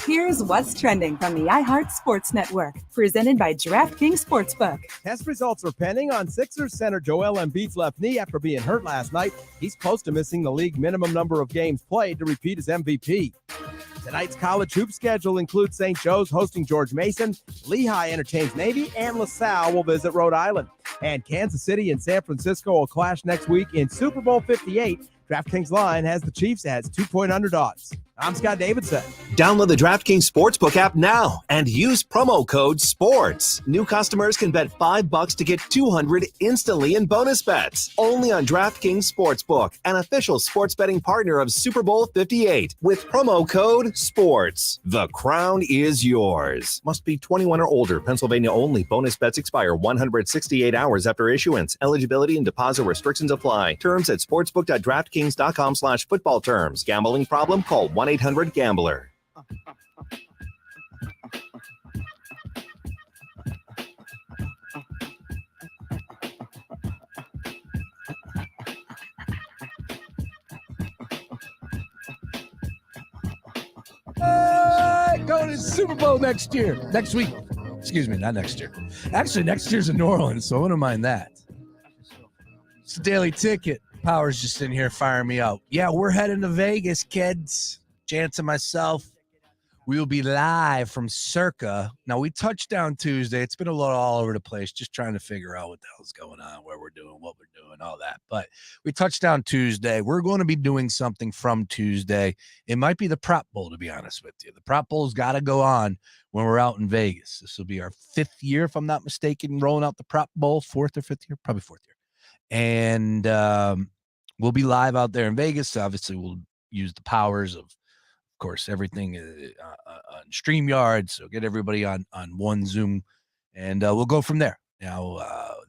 Here's what's trending from the iHeart Sports Network, presented by DraftKings Sportsbook. Test results are pending on Sixers center Joel Embiid's left knee after being hurt last night. He's close to missing the league minimum number of games played to repeat as MVP. Tonight's college hoop schedule includes St. Joe's hosting George Mason, Lehigh entertains Navy, and LaSalle will visit Rhode Island. And Kansas City and San Francisco will clash next week in Super Bowl 58. DraftKings line has the Chiefs as 2-point underdogs. I'm Scott Davidson. Download the DraftKings Sportsbook app now and use promo code SPORTS. New customers can bet $5 to get $200 instantly in bonus bets. Only on DraftKings Sportsbook, an official sports betting partner of Super Bowl 58. With promo code SPORTS. The crown is yours. Must be 21 or older. Pennsylvania only. Bonus bets expire 168 hours after issuance. Eligibility and deposit restrictions apply. Terms at sportsbook.draftkings.com/football terms. Gambling problem? Call 1-800-GAMBLER. Going to the Super Bowl next week. Excuse me, not next year. Actually, next year's in New Orleans, so I wouldn't mind that. It's a daily ticket. Power's just in here firing me out. Yeah, we're heading to Vegas, kids. Chance and myself. We will be live from Circa. Now, we touched down Tuesday. It's been a lot all over the place, just trying to figure out what the hell's going on, where we're doing, what we're doing, all that. But we touched down Tuesday. We're going to be doing something from Tuesday. It might be the Prop Bowl, to be honest with you. The Prop Bowl's got to go on when we're out in Vegas. This will be our 5th year, if I'm not mistaken, rolling out the Prop Bowl. 4th or 5th year? Probably 4th year. And we'll be live out there in Vegas. Obviously, we'll use the powers of course, everything on StreamYard. So get everybody on one Zoom, and we'll go from there. Now,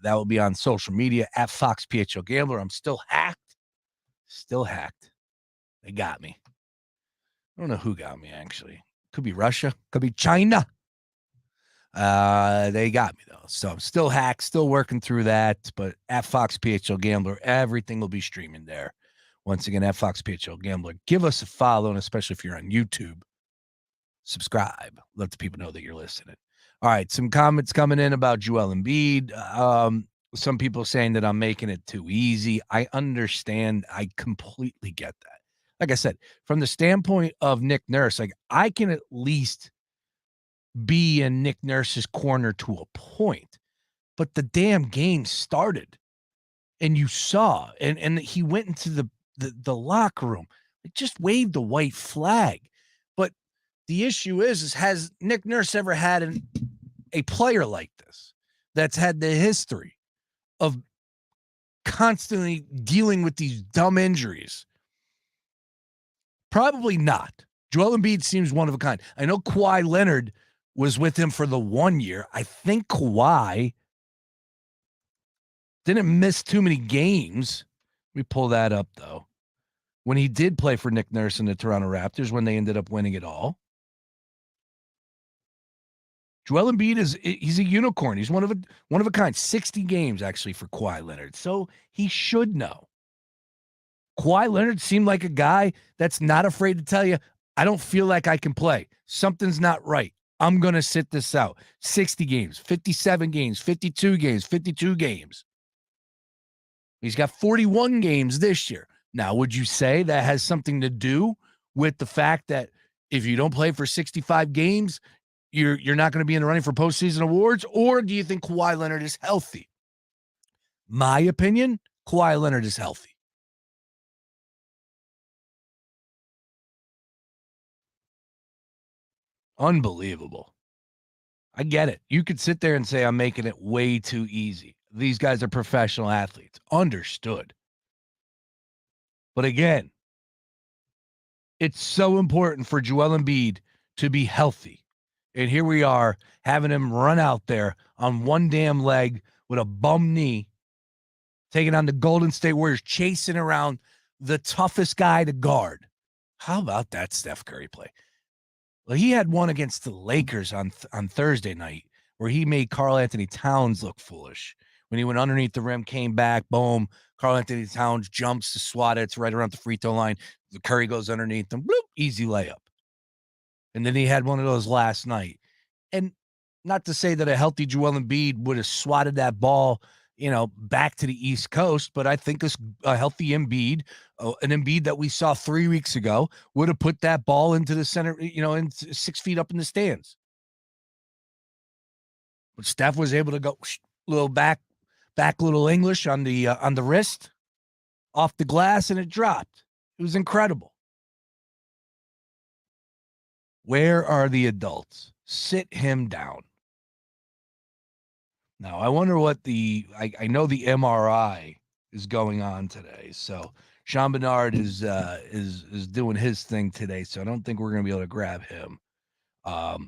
that will be on social media at Fox PHL Gambler. I'm still hacked. They got me. I don't know who got me, actually. Could be Russia. Could be China. They got me, though. So I'm still hacked, still working through that. But at Fox PHL Gambler, everything will be streaming there. Once again, at Fox PHL Gambler, give us a follow, and especially if you're on YouTube, subscribe. Let the people know that you're listening. All right, some comments coming in about Joel Embiid. Some people saying that I'm making it too easy. I understand. I completely get that. Like I said, from the standpoint of Nick Nurse, like I can at least be in Nick Nurse's corner to a point, but the damn game started, and you saw, and he went into the locker room. It just waved the white flag. But the issue is has Nick Nurse ever had a player like this that's had the history of constantly dealing with these dumb injuries? Probably not. Joel Embiid seems one of a kind. I know Kawhi Leonard was with him for the 1 year. I think Kawhi didn't miss too many games. We pull that up, though. When he did play for Nick Nurse and the Toronto Raptors, when they ended up winning it all. Joel Embiid he's a unicorn. He's one of a kind. 60 games, actually, for Kawhi Leonard. So he should know. Kawhi Leonard seemed like a guy that's not afraid to tell you, I don't feel like I can play. Something's not right. I'm going to sit this out. 60 games, 57 games, 52 games, 52 games. He's got 41 games this year. Now, would you say that has something to do with the fact that if you don't play for 65 games, you're not going to be in the running for postseason awards? Or do you think Kawhi Leonard is healthy? My opinion, Kawhi Leonard is healthy. Unbelievable. I get it. You could sit there and say, I'm making it way too easy. These guys are professional athletes. Understood. But again, it's so important for Joel Embiid to be healthy. And here we are having him run out there on one damn leg with a bum knee, taking on the Golden State Warriors, chasing around the toughest guy to guard. How about that Steph Curry play? Well, he had one against the Lakers on Thursday night where he made Karl Anthony Towns look foolish. When he went underneath the rim, came back, boom, Karl Anthony Towns jumps to swat it. It's right around the free throw line. The Curry goes underneath them, bloop, easy layup. And then he had one of those last night. And not to say that a healthy Joel Embiid would have swatted that ball, back to the East Coast, but I think a healthy Embiid, an Embiid that we saw 3 weeks ago, would have put that ball into the center, in 6 feet up in the stands. But Steph was able to go little back little English on the wrist, off the glass, and it dropped. It was incredible. Where are the adults? Sit him down. Now, I wonder what I know the MRI is going on today. So Sean Bernard is doing his thing today. So I don't think we're going to be able to grab him. I'll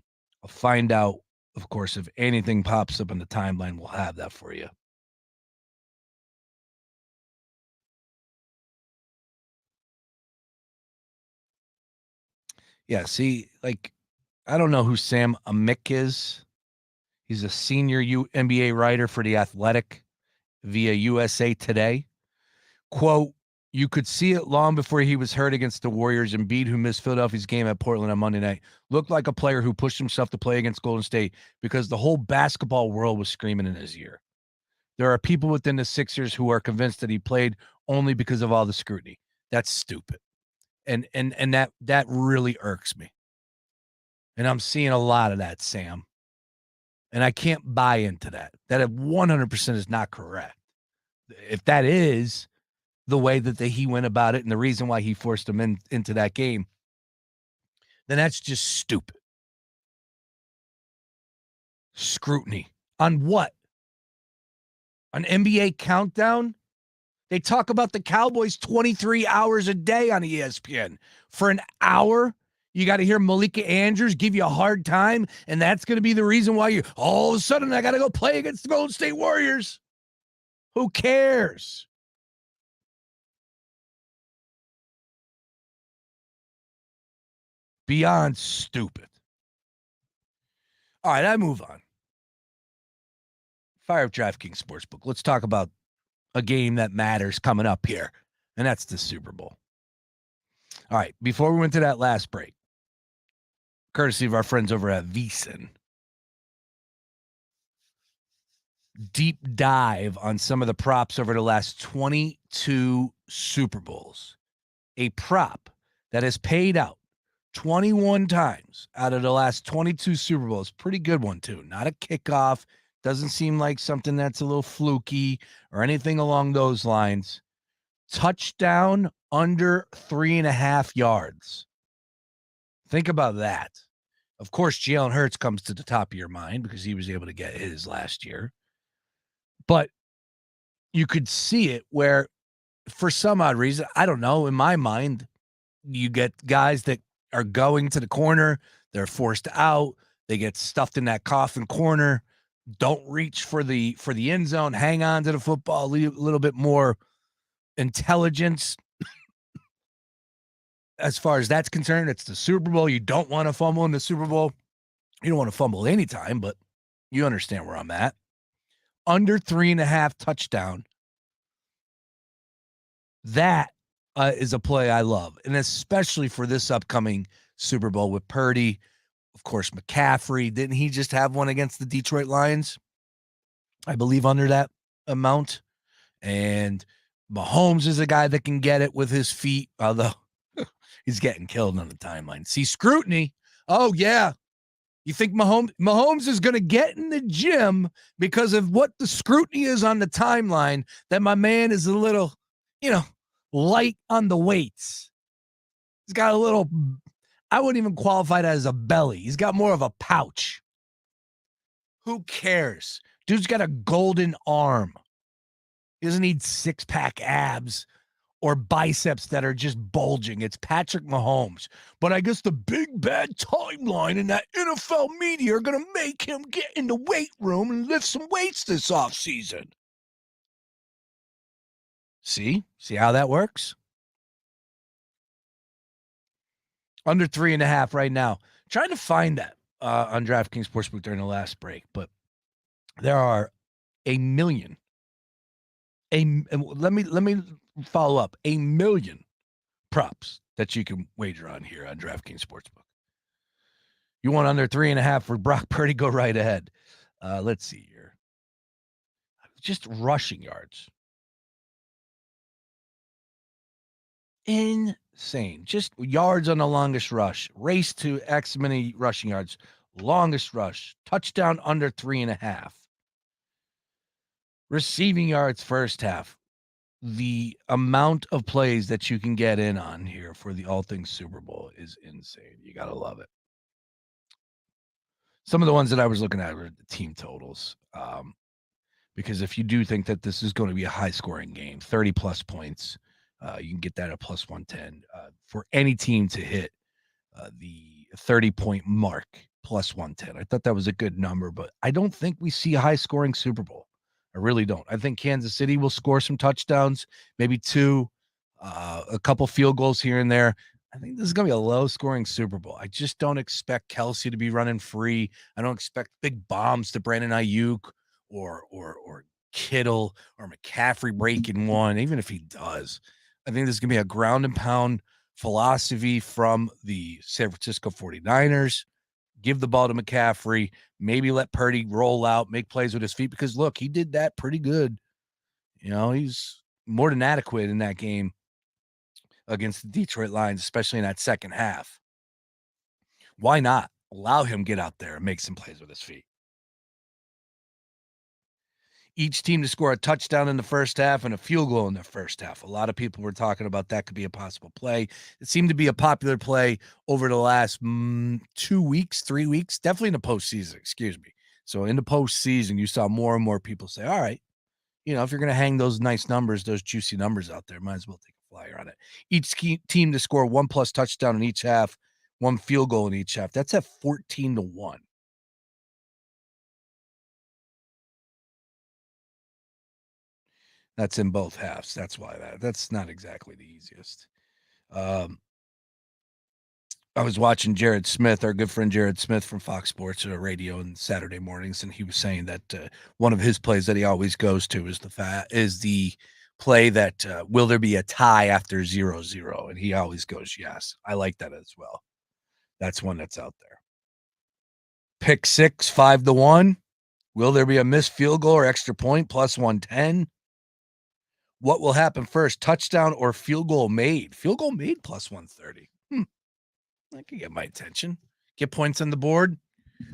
find out, of course, if anything pops up in the timeline, we'll have that for you. Yeah, see, I don't know who Sam Amick is. He's a senior NBA writer for The Athletic via USA Today. Quote, you could see it long before he was hurt against the Warriors. Embiid, who missed Philadelphia's game at Portland on Monday night, looked like a player who pushed himself to play against Golden State because the whole basketball world was screaming in his ear. There are people within the Sixers who are convinced that he played only because of all the scrutiny. That's stupid. And that really irks me. And I'm seeing a lot of that, Sam. And I can't buy into that. That 100% is not correct. If that is the way that he went about it and the reason why he forced him into that game, then that's just stupid. Scrutiny. On what? An NBA countdown? They talk about the Cowboys 23 hours a day on ESPN. For an hour, you got to hear Malika Andrews give you a hard time, and that's going to be the reason why you all of a sudden I got to go play against the Golden State Warriors. Who cares? Beyond stupid. All right, I move on. Fire up DraftKings Sportsbook. Let's talk about a game that matters coming up here, and that's the Super Bowl. All right, before we went to that last break, courtesy of our friends over at VSiN, deep dive on some of the props over the last 22 Super Bowls. A prop that has paid out 21 times out of the last 22 Super Bowls. Pretty good one, too. Not a kickoff. Doesn't seem like something that's a little fluky or anything along those lines. Touchdown under 3.5 yards. Think about that. Of course, Jalen Hurts comes to the top of your mind because he was able to get his last year. But you could see it where, for some odd reason, I don't know, in my mind, you get guys that are going to the corner, they're forced out, they get stuffed in that coffin corner, don't reach for the end zone, hang on to the football, a little bit more intelligence. As far as that's concerned, it's the Super Bowl. You don't want to fumble in the Super Bowl. You don't want to fumble anytime, but you understand where I'm at. Under 3.5 touchdown. That is a play I love, and especially for this upcoming Super Bowl with Purdy. Of course, McCaffrey. Didn't he just have one against the Detroit Lions? I believe under that amount. And Mahomes is a guy that can get it with his feet, although he's getting killed on the timeline. See, scrutiny. Oh, yeah. You think Mahomes is going to get in the gym because of what the scrutiny is on the timeline, that my man is a little, light on the weights. He's got a little, I wouldn't even qualify that as a belly. He's got more of a pouch. Who cares? Dude's got a golden arm. He doesn't need six-pack abs or biceps that are just bulging. It's Patrick Mahomes. But I guess the big bad timeline and that NFL media are going to make him get in the weight room and lift some weights this offseason. See how that works? Under 3.5 right now. Trying to find that on DraftKings Sportsbook during the last break, but there are a million. Let me follow up. 1 million props that you can wager on here on DraftKings Sportsbook. You want under 3.5 for Brock Purdy? Go right ahead. Let's see here. Just rushing yards. Insane. Just yards on the longest rush. Race to X many rushing yards. Longest rush. Touchdown under 3.5. Receiving yards first half. The amount of plays that you can get in on here for the All Things Super Bowl is insane. You got to love it. Some of the ones that I was looking at were the team totals. Because if you do think that this is going to be a high-scoring game, 30-plus points, you can get that at plus 110. For any team to hit the 30-point mark, plus 110. I thought that was a good number, but I don't think we see a high-scoring Super Bowl. I really don't. I think Kansas City will score some touchdowns, maybe 2, a couple field goals here and there. I think this is going to be a low-scoring Super Bowl. I just don't expect Kelsey to be running free. I don't expect big bombs to Brandon Ayuk or Kittle or McCaffrey breaking one, even if he does. I think this is going to be a ground and pound philosophy from the San Francisco 49ers. Give the ball to McCaffrey, maybe let Purdy roll out, make plays with his feet, because, look, he did that pretty good. He's more than adequate in that game against the Detroit Lions, especially in that second half. Why not? Allow him get out there and make some plays with his feet. Each team to score a touchdown in the first half and a field goal in the first half. A lot of people were talking about that could be a possible play. It seemed to be a popular play over the last 2 weeks, 3 weeks, definitely in the postseason, excuse me. So in the postseason, you saw more and more people say, all right, if you're going to hang those nice numbers, those juicy numbers out there, might as well take a flyer on it. Each team to score 1+ touchdown in each half, 1 field goal in each half. That's at 14-1. That's in both halves. That's why that's not exactly the easiest. I was watching Jared Smith, our good friend Jared Smith from Fox Sports Radio on Saturday mornings, and he was saying that one of his plays that he always goes to is the play that will there be a tie after 0-0? And he always goes, yes. I like that as well. That's one that's out there. Pick 6, 5-1. Will there be a missed field goal or extra point plus 110? What will happen first, touchdown or field goal made? Field goal made plus 130. That could get my attention. Get points on the board.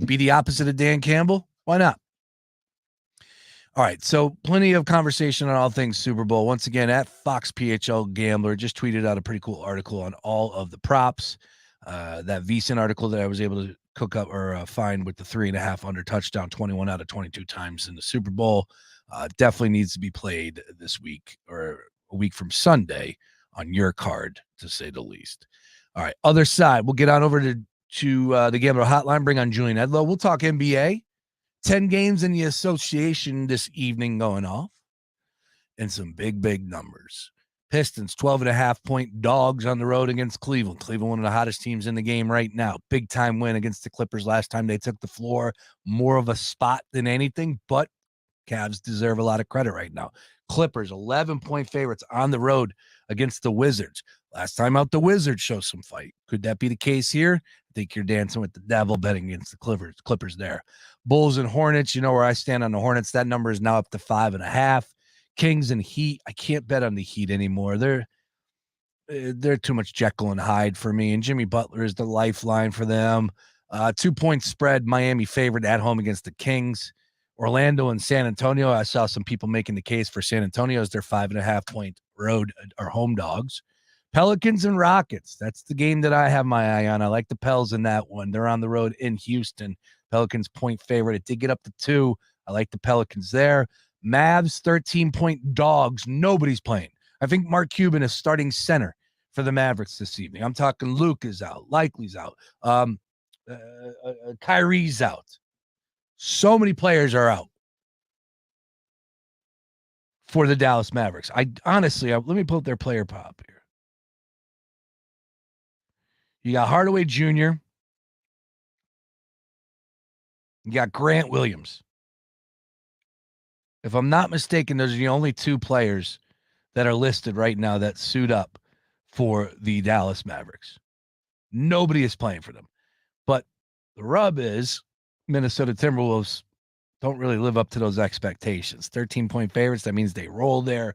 Be the opposite of Dan Campbell. Why not? All right, so plenty of conversation on all things Super Bowl. Once again, at Fox PHL Gambler just tweeted out a pretty cool article on all of the props. That VSiN article that I was able to cook up or find with the 3.5 under touchdown 21 out of 22 times in the Super Bowl. Definitely needs to be played this week or a week from Sunday on your card, to say the least. All right, other side. We'll get on over to the Gambler Hotline, bring on Julain Edlow. We'll talk NBA. 10 games in the association this evening going off. And some big, big numbers. Pistons, 12.5-point dogs on the road against Cleveland. Cleveland, one of the hottest teams in the game right now. Big time win against the Clippers last time they took the floor. More of a spot than anything, but Cavs deserve a lot of credit right now. Clippers, 11-point favorites on the road against the Wizards. Last time out, the Wizards show some fight. Could that be the case here? I think you're dancing with the devil betting against the Clippers there. Bulls and Hornets, you know where I stand on the Hornets. That number is now up to 5.5. Kings and Heat, I can't bet on the Heat anymore. They're too much Jekyll and Hyde for me, and Jimmy Butler is the lifeline for them. 2-point spread, Miami favored at home against the Kings. Orlando and San Antonio, I saw some people making the case for San Antonio as their 5.5-point road or home dogs. Pelicans and Rockets, that's the game that I have my eye on. I like the Pels in that one. They're on the road in Houston. Pelicans point favorite. It did get up to 2. I like the Pelicans there. Mavs, 13-point dogs. Nobody's playing. I think Mark Cuban is starting center for the Mavericks this evening. I'm talking Luke is out. Likely's out. Kyrie's out. So many players are out for the Dallas Mavericks. Let me pull up their player pop here. You got Hardaway Jr. You got Grant Williams. If I'm not mistaken, those are the only 2 players that are listed right now that suit up for the Dallas Mavericks. Nobody is playing for them. But the rub is Minnesota Timberwolves don't really live up to those expectations. 13-point favorites, that means they roll there.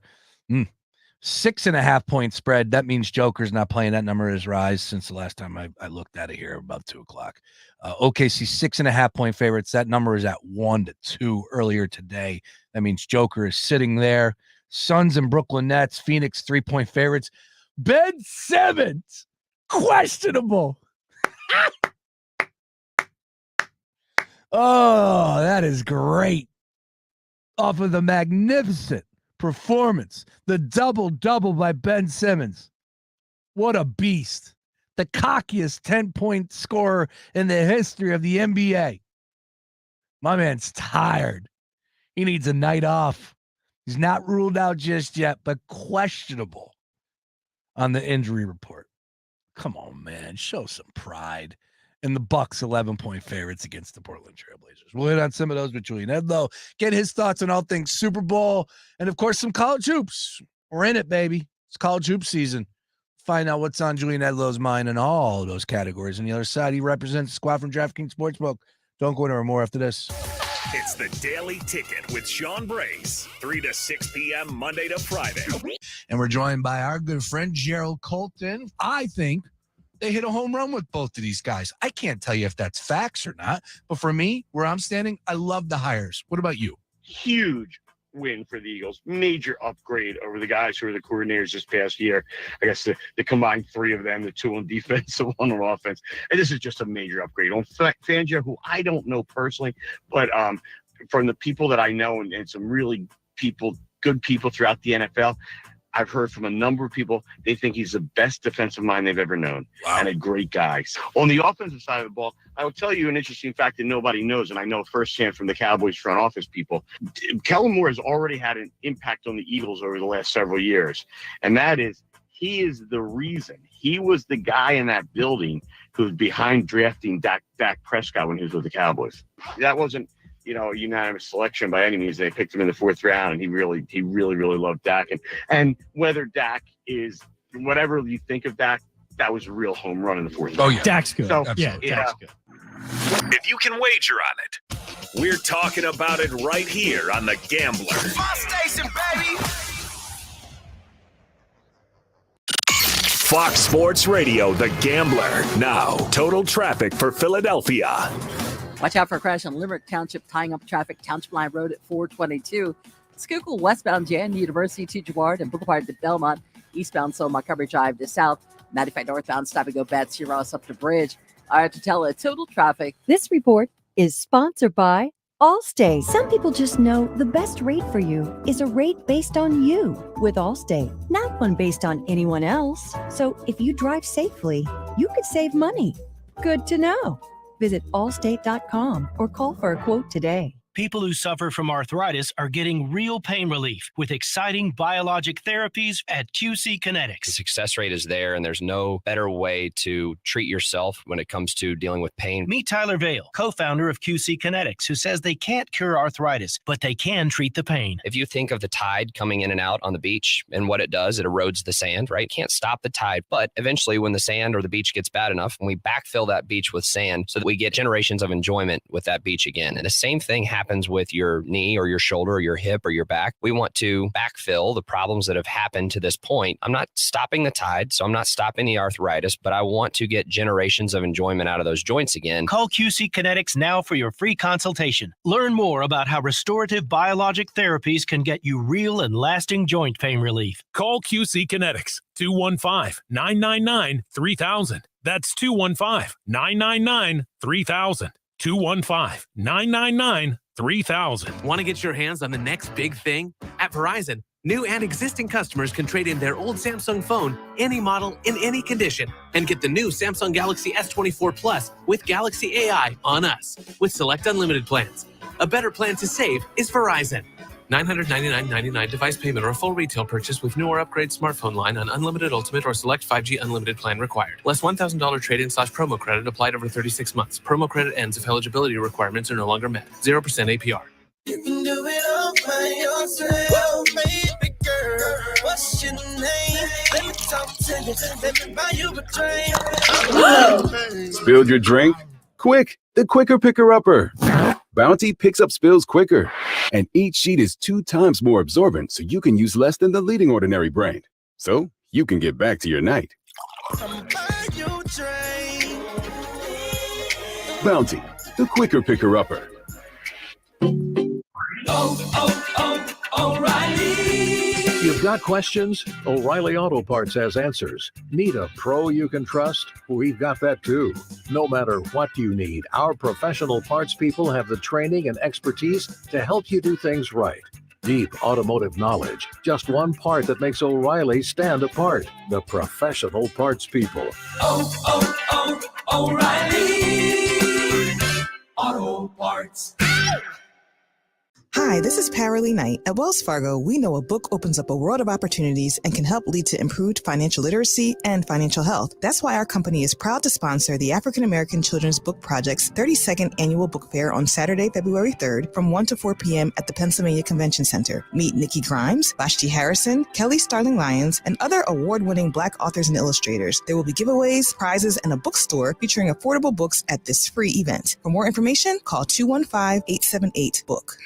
6.5-point spread, that means Joker's not playing. That number has rise since the last time I looked at it here about 2 o'clock. OKC 6.5-point favorites, that number is at 1-2 earlier today. That means Joker is sitting there. Suns and Brooklyn Nets, Phoenix 3-point favorites. Ben Simmons, questionable. Oh, that is great. Off of the magnificent performance, the double-double by Ben Simmons. What a beast. The cockiest 10-point scorer in the history of the NBA. My man's tired. He needs a night off. He's not ruled out just yet, but questionable on the injury report. Come on, man. Show some pride. And the Bucks 11-point favorites against the Portland Trailblazers. We'll hit on some of those with Julain Edlow. Get his thoughts on all things Super Bowl. And, of course, some college hoops. We're in it, baby. It's college hoop season. Find out what's on Julain Edlow's mind in all of those categories. On the other side, he represents the squad from DraftKings Sportsbook. Don't go anywhere. More after this. It's the Daily Ticket with Sean Brace, 3 to 6 p.m. Monday to Friday. And we're joined by our good friend, Gerald Colton. I think they hit a home run with both of these guys. I can't tell you if that's facts or not, but for me, where I'm standing, I love the hires. What about you? Huge win for the Eagles. Major upgrade over the guys who were the coordinators this past year. I guess the combined three of them, the two on defense, the one on offense. And this is just a major upgrade. On Fangio, who I don't know personally, but from the people that I know and some really good people throughout the NFL, I've heard from a number of people, they think he's the best defensive mind they've ever known. Wow. And a great guy. On the offensive side of the ball, I will tell you an interesting fact that nobody knows, and I know firsthand from the Cowboys front office people. Kellen Moore has already had an impact on the Eagles over the last several years, and that is he is the reason. He was the guy in that building who was behind drafting Dak Prescott when he was with the Cowboys. That wasn't a unanimous selection by any means. They picked him in the 4th round, and he really loved Dak. And whether Dak is whatever you think of Dak, that was a real home run in the 4th round. Oh yeah, Dak's good. So, Dak's good. If you can wager on it, we're talking about it right here on The Gambler. My station, baby. Fox Sports Radio, The Gambler. Now, total traffic for Philadelphia. Watch out for a crash on Limerick Township, tying up traffic Township Line Road at 422. Schuylkill westbound Jan University to Girard and Boulevard to Belmont. Eastbound so Montgomery Drive to South. 95 northbound stop and go Betsy Ross up to Bridge. All right, to tell a total traffic. This report is sponsored by Allstate. Some people just know the best rate for you is a rate based on you with Allstate, not one based on anyone else. So if you drive safely, you could save money. Good to know. Visit allstate.com or call for a quote today. People who suffer from arthritis are getting real pain relief with exciting biologic therapies at QC Kinetics. The success rate is there, and there's no better way to treat yourself when it comes to dealing with pain. Meet Tyler Vale, co-founder of QC Kinetics, who says they can't cure arthritis, but they can treat the pain. If you think of the tide coming in and out on the beach and what it does, it erodes the sand, right? Can't stop the tide, but eventually when the sand or the beach gets bad enough, we backfill that beach with sand so that we get generations of enjoyment with that beach again. And the same thing happens with your knee or your shoulder or your hip or your back. We want to backfill the problems that have happened to this point. I'm not stopping the tide, so I'm not stopping the arthritis, but I want to get generations of enjoyment out of those joints again. Call QC Kinetics now for your free consultation. Learn more about how restorative biologic therapies can get you real and lasting joint pain relief. Call QC Kinetics, 215-999-3000. That's 215-999-3000. 215-999-3000. 3000. Want to get your hands on the next big thing? At Verizon, new and existing customers can trade in their old Samsung phone, any model, in any condition, and get the new Samsung Galaxy S24 Plus with Galaxy AI on us with select unlimited plans. A better plan to save is Verizon. $999.99 device payment or a full retail purchase with new or upgrade smartphone line on unlimited ultimate or select 5G unlimited plan required. Less $1,000 trade-in/promo credit applied over 36 months. Promo credit ends if eligibility requirements are no longer met. 0% APR. You can do it all by yourself, baby girl. What's your name? Let me talk to you. Let me buy you a drink. Spilled your drink? Quick, the quicker picker-upper. Bounty picks up spills quicker, and each sheet is 2 times more absorbent, so you can use less than the leading ordinary brand. So you can get back to your night. Bounty, the quicker picker-upper. O'Reilly. You've got questions? O'Reilly Auto Parts has answers. Need a pro you can trust? We've got that too. No matter what you need, our professional parts people have the training and expertise to help you do things right. Deep automotive knowledge. Just one part that makes O'Reilly stand apart. The professional parts people. O'Reilly Auto Parts. Hi, this is Paralee Knight. At Wells Fargo, we know a book opens up a world of opportunities and can help lead to improved financial literacy and financial health. That's why our company is proud to sponsor the African American Children's Book Project's 32nd Annual Book Fair on Saturday, February 3rd from 1 to 4 p.m. at the Pennsylvania Convention Center. Meet Nikki Grimes, Vashti Harrison, Kelly Starling Lyons, and other award-winning Black authors and illustrators. There will be giveaways, prizes, and a bookstore featuring affordable books at this free event. For more information, call 215-878-BOOK.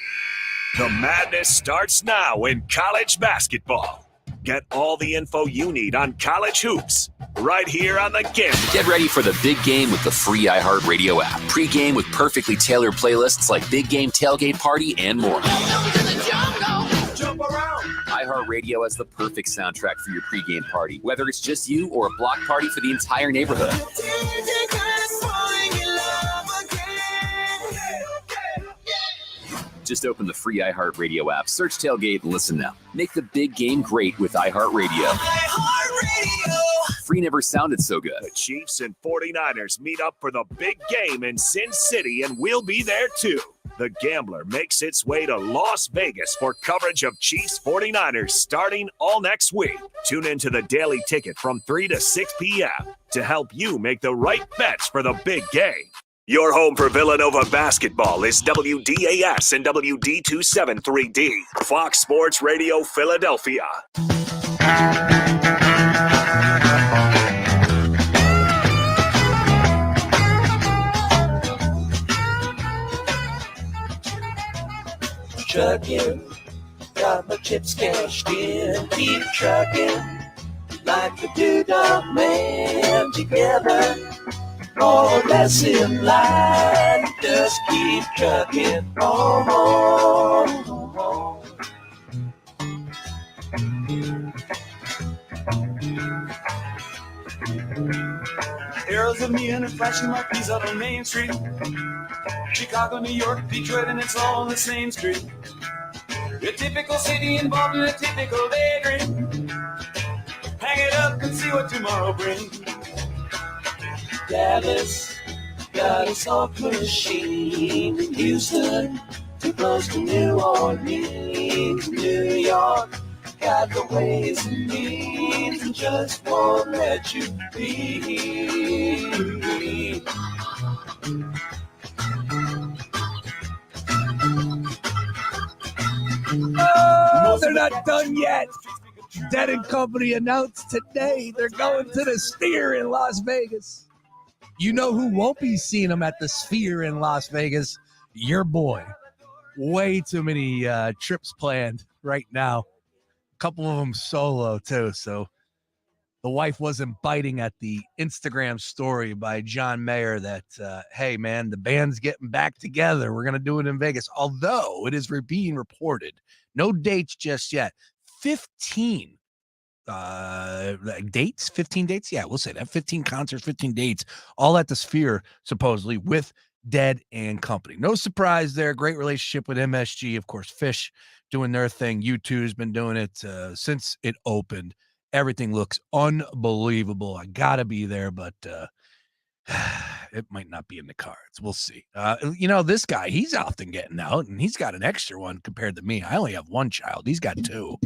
The madness starts now in college basketball. Get all the info you need on college hoops right here on The Gambler. Get ready for the big game with the free iHeartRadio app. Pre-game with perfectly tailored playlists like Big Game Tailgate Party and more. iHeartRadio has the perfect soundtrack for your pre-game party, whether it's just you or a block party for the entire neighborhood. Just open the free iHeartRadio app, search Tailgate, and listen now. Make the big game great with iHeartRadio. Free never sounded so good. The Chiefs and 49ers meet up for the big game in Sin City, and we'll be there too. The Gambler makes its way to Las Vegas for coverage of Chiefs 49ers starting all next week. Tune into the Daily Ticket from 3 to 6 p.m. to help you make the right bets for the big game. Your home for Villanova basketball is WDAS and WD273D, Fox Sports Radio Philadelphia. Trucking, got my chips cashed in, keep trucking, like the Dog Man together. More or less in line, just keep trucking on. Arrows of neon and flashing marquees out on Main Street. Chicago, New York, Detroit, and it's all on the same street. A typical city involved in a typical daydream. Hang it up and see what tomorrow brings. Dallas got a soft machine. Houston, too close to New Orleans. New York got the ways and means and just won't let you be. Oh, they're not done yet. Dead & Company announced today they're going to the Sphere in Las Vegas. You know who won't be seeing them at the Sphere in Las Vegas? Your boy. Way too many trips planned right now. A couple of them solo, too. So the wife wasn't biting at the Instagram story by John Mayer that, hey, man, the band's getting back together. We're going to do it in Vegas. Although it is being reported. No dates just yet. 15 dates, 15 dates. Yeah, we'll say that 15 concerts, 15 dates, all at the Sphere, supposedly with Dead & Company. No surprise there. Great relationship with MSG. Of course, Fish doing their thing. U2's been doing it since it opened. Everything looks unbelievable. I gotta be there, but it might not be in the cards. We'll see. This guy, he's often getting out, and he's got an extra one compared to me. I only have one child. He's got two.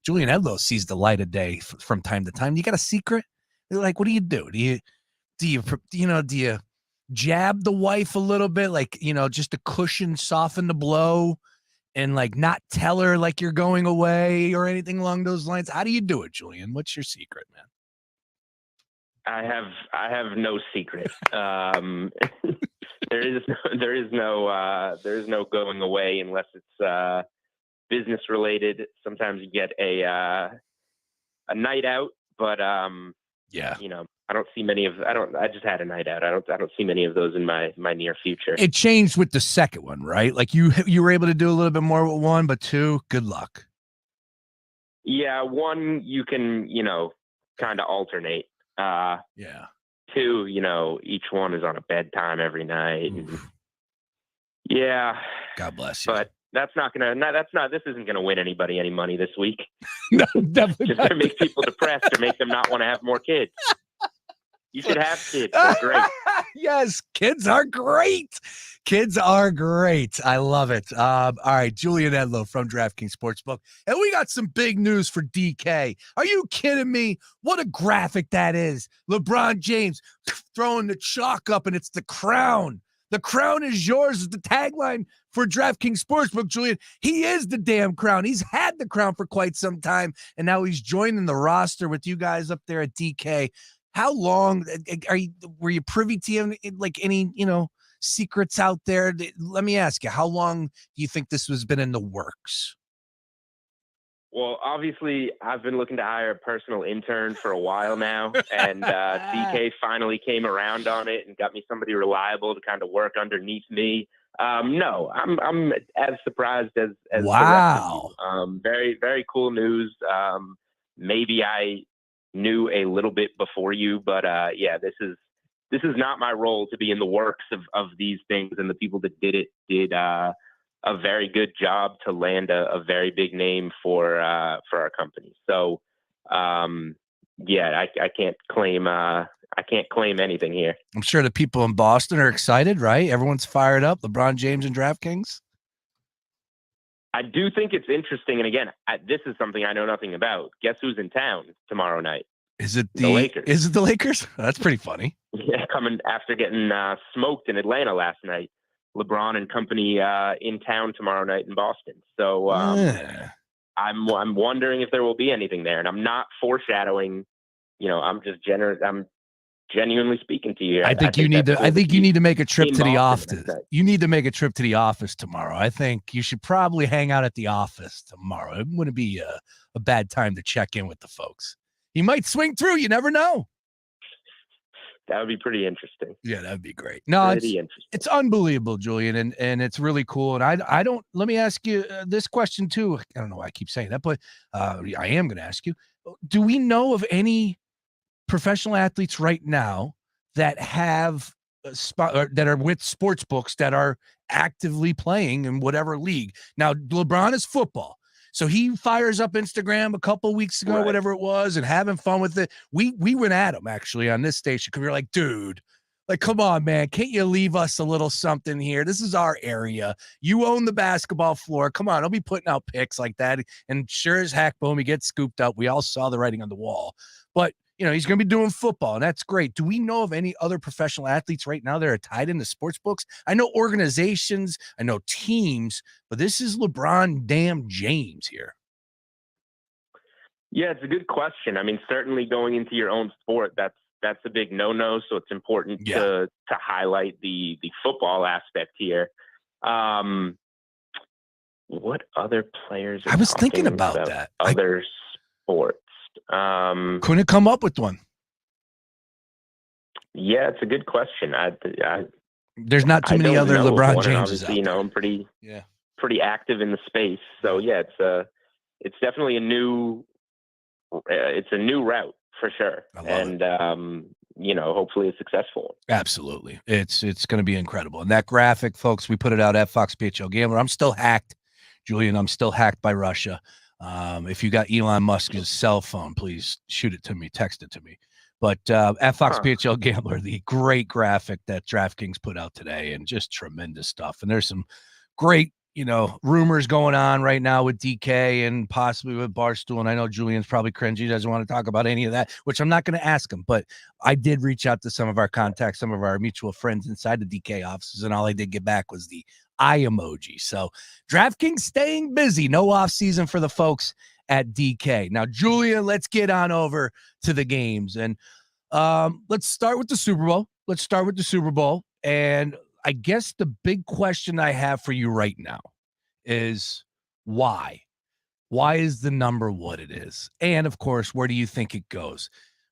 Julain Edlow sees the light of day from time to time. You got a secret? Like, what do you do? Do you jab the wife a little bit, like, just a cushion, soften the blow, and like not tell her like you're going away or anything along those lines? How do you do it, Julain? What's your secret, man? I have no secret. There is no going away unless it's business related. Sometimes you get a night out, but yeah, I don't see many of. I just had a night out. I don't see many of those in my near future. It changed with the second one, right? Like you were able to do a little bit more with one, but two, good luck. Yeah, one you can kind of alternate. Yeah. Two, each one is on a bedtime every night. And, yeah. God bless you. But this isn't gonna win anybody any money this week. No, definitely just to make people depressed or make them not want to have more kids. You should have kids. They're great. Yes, kids are great. Kids are great. I love it. All right, Julain Edlow from DraftKings Sportsbook. And we got some big news for DK. Are you kidding me? What a graphic that is. LeBron James throwing the chalk up, and it's the crown. The crown is yours is the tagline for DraftKings Sportsbook, Julain. He is the damn crown. He's had the crown for quite some time, and now he's joining the roster with you guys up there at DK. How long were you privy to like any, secrets out there? Let me ask you, how long do you think this has been in the works? Well, obviously, I've been looking to hire a personal intern for a while now, and DK finally came around on it and got me somebody reliable to kind of work underneath me. No, I'm as surprised as Wow. the rest of you. Very, very cool news. Maybe I knew a little bit before you, but yeah, this is not my role to be in the works of these things, and the people that did it did a very good job to land a very big name for our company. So, yeah, I can't claim anything here. I'm sure the people in Boston are excited, right? Everyone's fired up. LeBron James and DraftKings. I do think it's interesting, and again, this is something I know nothing about. Guess who's in town tomorrow night? Is it the Lakers? Is it the Lakers? That's pretty funny. Yeah, coming after getting smoked in Atlanta last night. LeBron and company in town tomorrow night in Boston. So I'm wondering if there will be anything there, and I'm not foreshadowing. I'm just I'm genuinely speaking to you. I think you need to make a trip to the office. You need to make a trip to the office tomorrow. I think you should probably hang out at the office tomorrow. It wouldn't be a bad time to check in with the folks. He might swing through. You never know. That would be pretty interesting. Yeah, that'd be great. No, it's unbelievable, Julian, and it's really cool. And I don't. Let me ask you this question too. I don't know why I keep saying that, but I am going to ask you: do we know of any professional athletes right now that have that are with sports books that are actively playing in whatever league? Now, LeBron is football. So he fires up Instagram a couple weeks ago, whatever it was, and having fun with it. We went at him actually on this station because we were like, dude, like, come on, man. Can't you leave us a little something here? This is our area. You own the basketball floor. Come on, don't be putting out picks like that. And sure as heck, boom, he gets scooped up. We all saw the writing on the wall. But he's going to be doing football, and that's great. Do we know of any other professional athletes right now that are tied into sports books? I know organizations, I know teams, but this is LeBron damn James here. Yeah, it's a good question. I mean, certainly going into your own sport, that's a big no-no, so it's important to highlight the football aspect here. What other players are I was thinking about that. Other sports. Couldn't come up with one. Yeah, it's a good question. There's not too many other LeBron Jameses. Obviously, I'm pretty active in the space. So yeah, it's definitely a new route for sure, and hopefully a successful one. Absolutely, it's going to be incredible. And that graphic, folks, we put it out at Fox PHL Gambler. I'm still hacked, Julian. I'm still hacked by Russia. If you got Elon Musk's cell phone, please shoot it to me, text it to me. But at Fox PHL Gambler, the great graphic that DraftKings put out today, and just tremendous stuff. And there's some great, rumors going on right now with DK and possibly with Barstool. And I know Julian's probably cringy, doesn't want to talk about any of that, which I'm not going to ask him. But I did reach out to some of our contacts, some of our mutual friends inside the DK offices, and all I did get back was the eye emoji. So DraftKings staying busy. No off season for the folks at DK. Now, Julian, let's get on over to the games. And let's start with the Super Bowl. And I guess the big question I have for you right now is why? Why is the number what it is? And of course, where do you think it goes?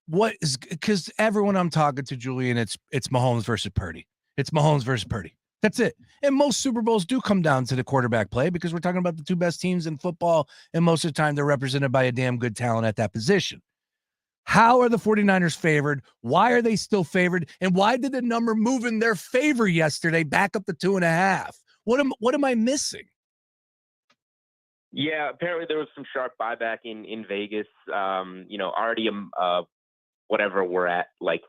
Because everyone I'm talking to, Julian, it's Mahomes versus Purdy. It's Mahomes versus Purdy. That's it. And most Super Bowls do come down to the quarterback play because we're talking about the two best teams in football, and most of the time they're represented by a damn good talent at that position. How are the 49ers favored? Why are they still favored? And why did the number move in their favor yesterday back up to 2.5? What am I missing? Yeah, apparently there was some sharp buyback in Vegas. Already whatever we're at, like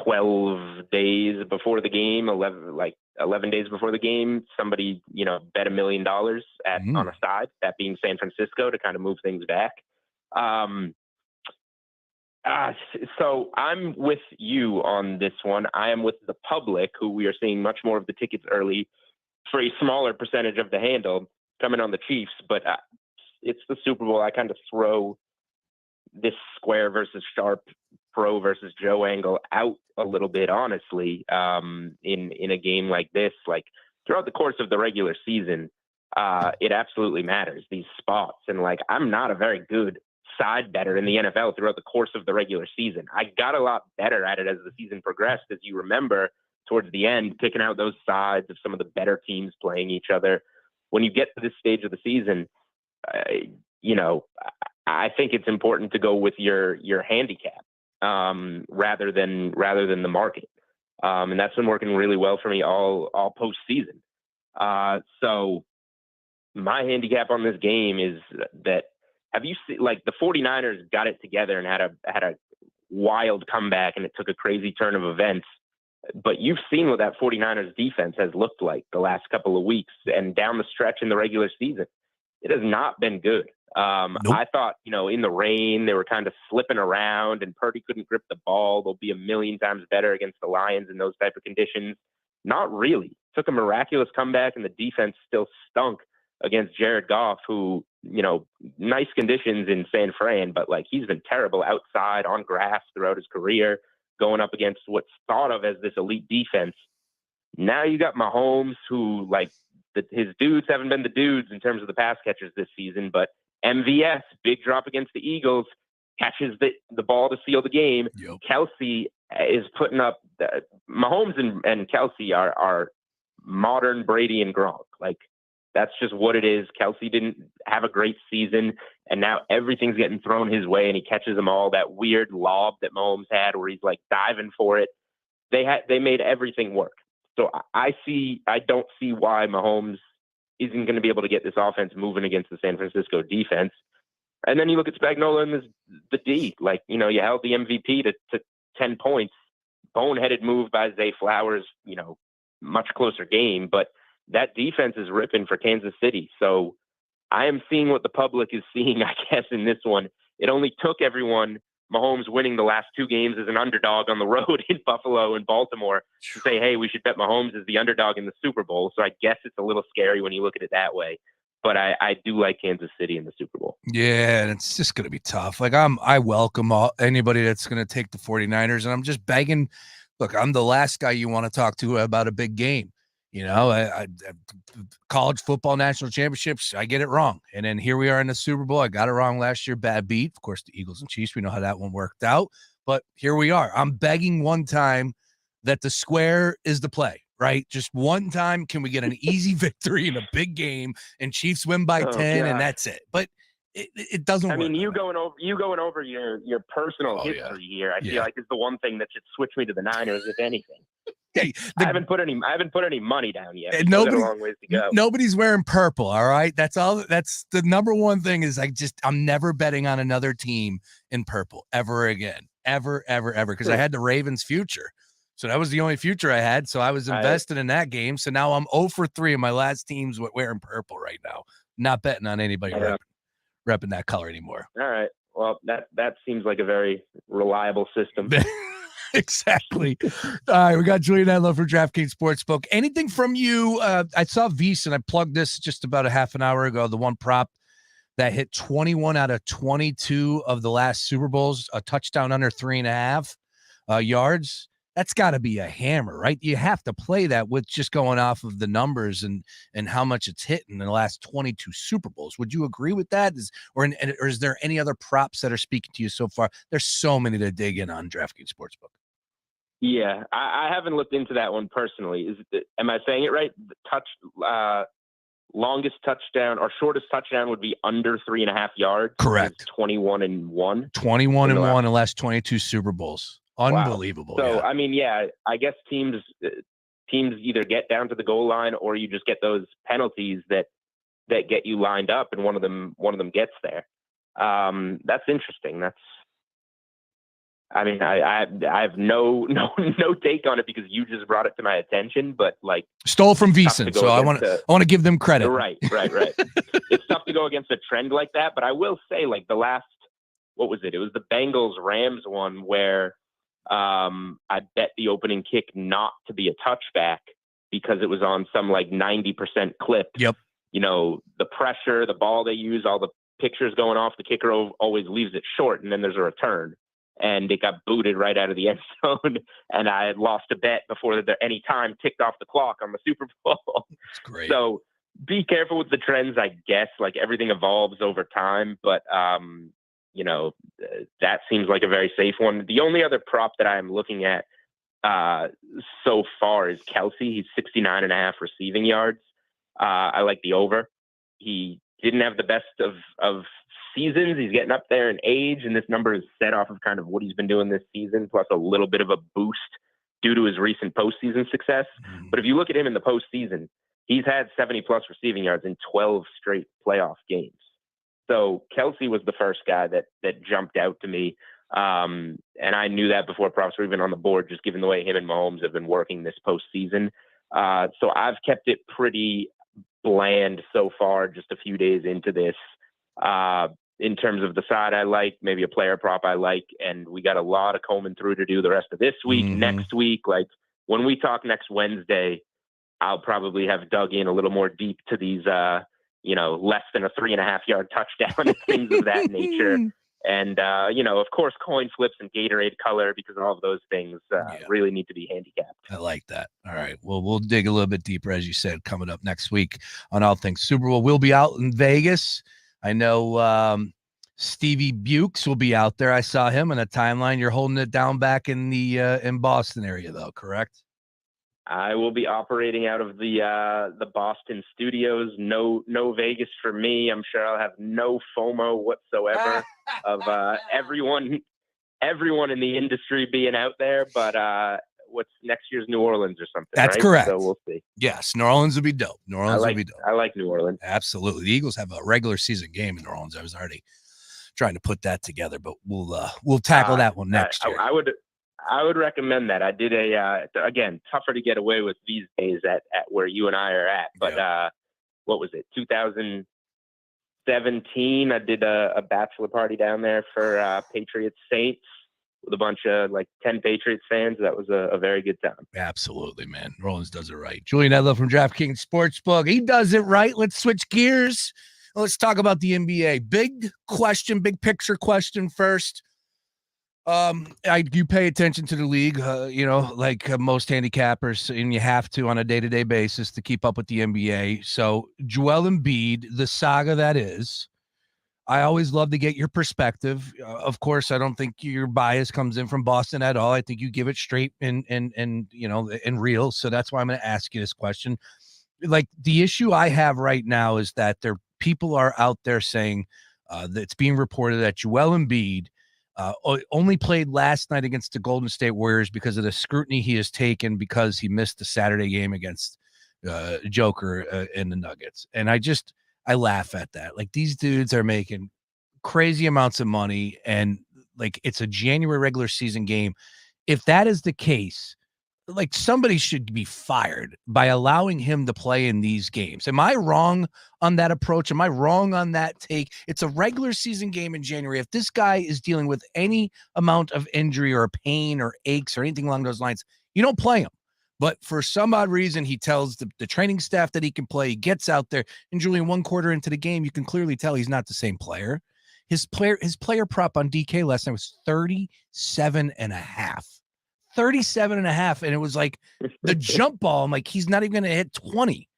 12 days before the game, 11 days before the game, somebody, bet $1 million on a side, that being San Francisco, to kind of move things back. So I'm with you on this one. I am with the public, who we are seeing much more of the tickets early for a smaller percentage of the handle coming on the Chiefs. But it's the Super Bowl. I kind of throw this square versus sharp, pro versus Joe angle out a little bit, honestly, in a game like this. Like, throughout the course of the regular season, it absolutely matters, these spots. And like, I'm not a very good side better in the NFL throughout the course of the regular season. I got a lot better at it as the season progressed, as you remember towards the end, picking out those sides of some of the better teams playing each other. When you get to this stage of the season, I think it's important to go with your handicap rather than the market. And that's been working really well for me all postseason. So my handicap on this game is that, have you seen, like, the 49ers got it together and had a wild comeback, and it took a crazy turn of events. But you've seen what that 49ers defense has looked like the last couple of weeks and down the stretch in the regular season. It has not been good. Nope. I thought, in the rain, they were kind of slipping around and Purdy couldn't grip the ball. They'll be a million times better against the Lions in those type of conditions. Not really. Took a miraculous comeback, and the defense still stunk against Jared Goff, who, nice conditions in San Fran, but like, he's been terrible outside on grass throughout his career, going up against what's thought of as this elite defense. Now you got Mahomes, who, like, his dudes haven't been the dudes in terms of the pass catchers this season, but MVS, big drop against the Eagles, catches the ball to seal the game. Yep. Kelsey is putting up Mahomes and Kelsey are modern Brady and Gronk. Like, that's just what it is. Kelsey didn't have a great season, and now everything's getting thrown his way, and he catches them all. That weird lob that Mahomes had where he's like diving for it. They made everything work. So I don't see why Mahomes isn't going to be able to get this offense moving against the San Francisco defense. And then you look at Spagnuolo and the D. Like, you held the MVP to 10 points. Boneheaded move by Zay Flowers, much closer game. But that defense is ripping for Kansas City. So I am seeing what the public is seeing, I guess, in this one. It only took everyone, Mahomes winning the last two games as an underdog on the road in Buffalo and Baltimore, to say, hey, we should bet Mahomes as the underdog in the Super Bowl. So I guess it's a little scary when you look at it that way. But I do like Kansas City in the Super Bowl. Yeah, and it's just going to be tough. Like, I welcome anybody that's going to take the 49ers, and I'm just begging. Look, I'm the last guy you want to talk to about a big game. I college football national championships, I get it wrong. And then here we are in the Super Bowl. I got it wrong last year. Bad beat. Of course, the Eagles and Chiefs, we know how that one worked out. But here we are. I'm begging one time that the square is the play, right? Just one time, can we get an easy victory in a big game and Chiefs win by 10 and that's it. But it doesn't work. I mean, you going over your personal history here, I feel like is the one thing that should switch me to the Niners, if anything. Hey, I haven't put any money down yet. And got a long ways to go. Nobody's wearing purple. All right. That's all. That's the number one thing is I'm never betting on another team in purple ever again. Ever. Because I had the Ravens future. So that was the only future I had. So I was invested in that game. So now I'm 0 for 3 of my last teams wearing purple right now. Not betting on anybody repping that color anymore. All right. Well, that seems like a very reliable system. Exactly. All right, we got Julain Edlow for DraftKings Sportsbook. Anything from you? I saw Vies, and I plugged this just about a half an hour ago, the one prop that hit 21 out of 22 of the last Super Bowls, a touchdown under 3.5 yards. That's got to be a hammer, right? You have to play that with just going off of the numbers and how much it's hit in the last 22 Super Bowls. Would you agree with that? Or is there any other props that are speaking to you so far? There's so many to dig in on DraftKings Sportsbook. Yeah, I haven't looked into that one personally. Am I saying it right? The longest touchdown or shortest touchdown would be under 3.5 yards. Correct. 21-1. 21-1 in the last 22 Super Bowls. Unbelievable. Wow. So, I mean, yeah, I guess teams either get down to the goal line or you just get those penalties that get you lined up, and one of them gets there. That's interesting. I mean, I have no take on it because you just brought it to my attention, but like stole from Veasan, so I want to give them credit. Right. It's tough to go against a trend like that, but I will say, like, the last, what was it? It was the Bengals-Rams one where I bet the opening kick not to be a touchback because it was on some like 90% clip. Yep. The pressure, the ball they use, all the pictures going off, the kicker always leaves it short, and then there's a return. And it got booted right out of the end zone, and I had lost a bet before any time ticked off the clock on the Super Bowl. That's great. So be careful with the trends, I guess. Like, everything evolves over time, but that seems like a very safe one. The only other prop that I'm looking at so far is Kelsey. He's 69.5 receiving yards. I like the over. He didn't have the best of seasons. He's getting up there in age, and this number is set off of kind of what he's been doing this season, plus a little bit of a boost due to his recent postseason success. But if you look at him in the postseason, he's had 70-plus receiving yards in 12 straight playoff games. So Kelsey was the first guy that jumped out to me. And I knew that before props were even on the board, just given the way him and Mahomes have been working this postseason. So I've kept it pretty bland so far, just a few days into this. In terms of the side I like, maybe a player prop I like, and we got a lot of combing through to do the rest of this week. Next week, like when we talk next Wednesday, I'll probably have dug in a little more deep to these, less than a 3.5-yard touchdown and things of that nature. And, of course, coin flips and Gatorade color, because all of those things really need to be handicapped. I like that. All right. Well, we'll dig a little bit deeper, as you said, coming up next week on All Things Super Bowl. We'll be out in Vegas. I know Stevie Bukes will be out there. I saw him on a timeline. You're holding it down back in the in Boston area, though, correct? I will be operating out of the Boston studios. No Vegas for me. I'm sure I'll have no FOMO whatsoever of everyone in the industry being out there. But what's next year's New Orleans or something? That's right? correct. So we'll see. Yes, New Orleans would be dope. New Orleans would be dope. I like New Orleans. Absolutely. The Eagles have a regular season game in New Orleans. I was already trying to put that together, but we'll tackle that one next year. I would recommend that. I did again, tougher to get away with these days at where you and I are at. But what was it? 2017, I did a bachelor party down there for Patriots Saints with a bunch of 10 Patriots fans. That was a very good time. Absolutely, man. Rollins does it right. Julain Edlow from DraftKings Sportsbook. He does it right. Let's switch gears. Let's talk about the NBA. Big picture question first. You pay attention to the league, like most handicappers, and you have to on a day-to-day basis to keep up with the NBA. So Joel Embiid, the saga that is, I always love to get your perspective. Of course, I don't think your bias comes in from Boston at all. I think you give it straight and real. So that's why I'm going to ask you this question. Like, the issue I have right now is that people are out there saying that it's being reported that Joel Embiid only played last night against the Golden State Warriors because of the scrutiny he has taken because he missed the Saturday game against Joker in the Nuggets. And I laugh at that. Like, these dudes are making crazy amounts of money, and it's a January regular season game. If that is the case, somebody should be fired by allowing him to play in these games. Am I wrong on that approach? Am I wrong on that take? It's a regular season game in January. If this guy is dealing with any amount of injury or pain or aches or anything along those lines, you don't play him. But for some odd reason, he tells the training staff that he can play. He gets out there, and Julian, 1 quarter into the game, you can clearly tell he's not the same player. His player prop on DK last night was 37.5. 37.5, and it was like the jump ball. I'm like, he's not even going to hit 20.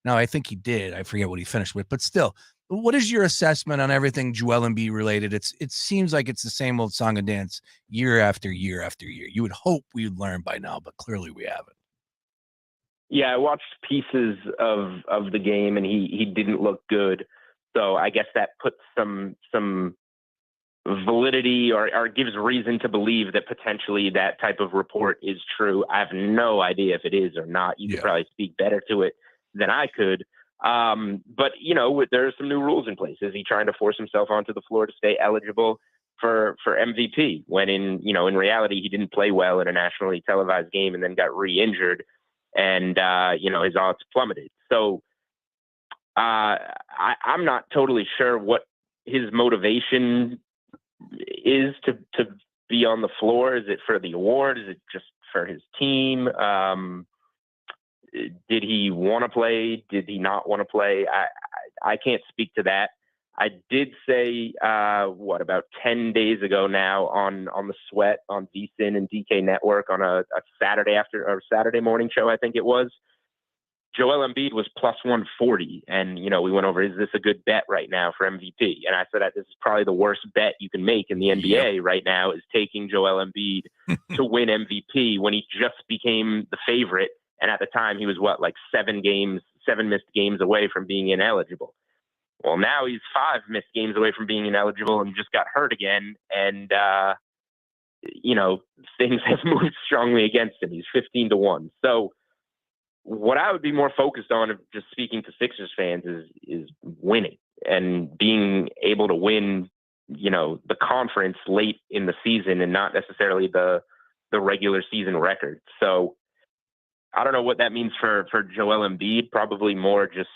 Now, I think he did. I forget what he finished with, but still, what is your assessment on everything Joel Embiid related? It seems like it's the same old song and dance year after year after year. You would hope we would learn by now, but clearly we haven't. Yeah, I watched pieces of the game, and he didn't look good. So I guess that puts some validity or gives reason to believe that potentially that type of report is true. I have no idea if it is or not. You could probably speak better to it than I could. But, there are some new rules in place. Is he trying to force himself onto the floor to stay eligible for MVP when in reality, he didn't play well in a nationally televised game and then got re-injured and, his odds plummeted. So I'm not totally sure what his motivation is to be on the floor. Is it for the award? Is it just for his team? Did he want to play? Did he not want to play? I can't speak to that. I did say about 10 days ago now on the Sweat on VSiN and DK Network on a Saturday morning show, I think it was. Joel Embiid was plus 140. And, we went over, is this a good bet right now for MVP? And I said, this is probably the worst bet you can make in the NBA right now, is taking Joel Embiid to win MVP when he just became the favorite. And at the time he was like 7 missed games away from being ineligible. Well, now he's 5 missed games away from being ineligible and just got hurt again. And, things have moved strongly against him. He's 15-1. So what I would be more focused on, just speaking to Sixers fans, is winning and being able to win, the conference late in the season and not necessarily the regular season record. So I don't know what that means for Joel Embiid. Probably more just,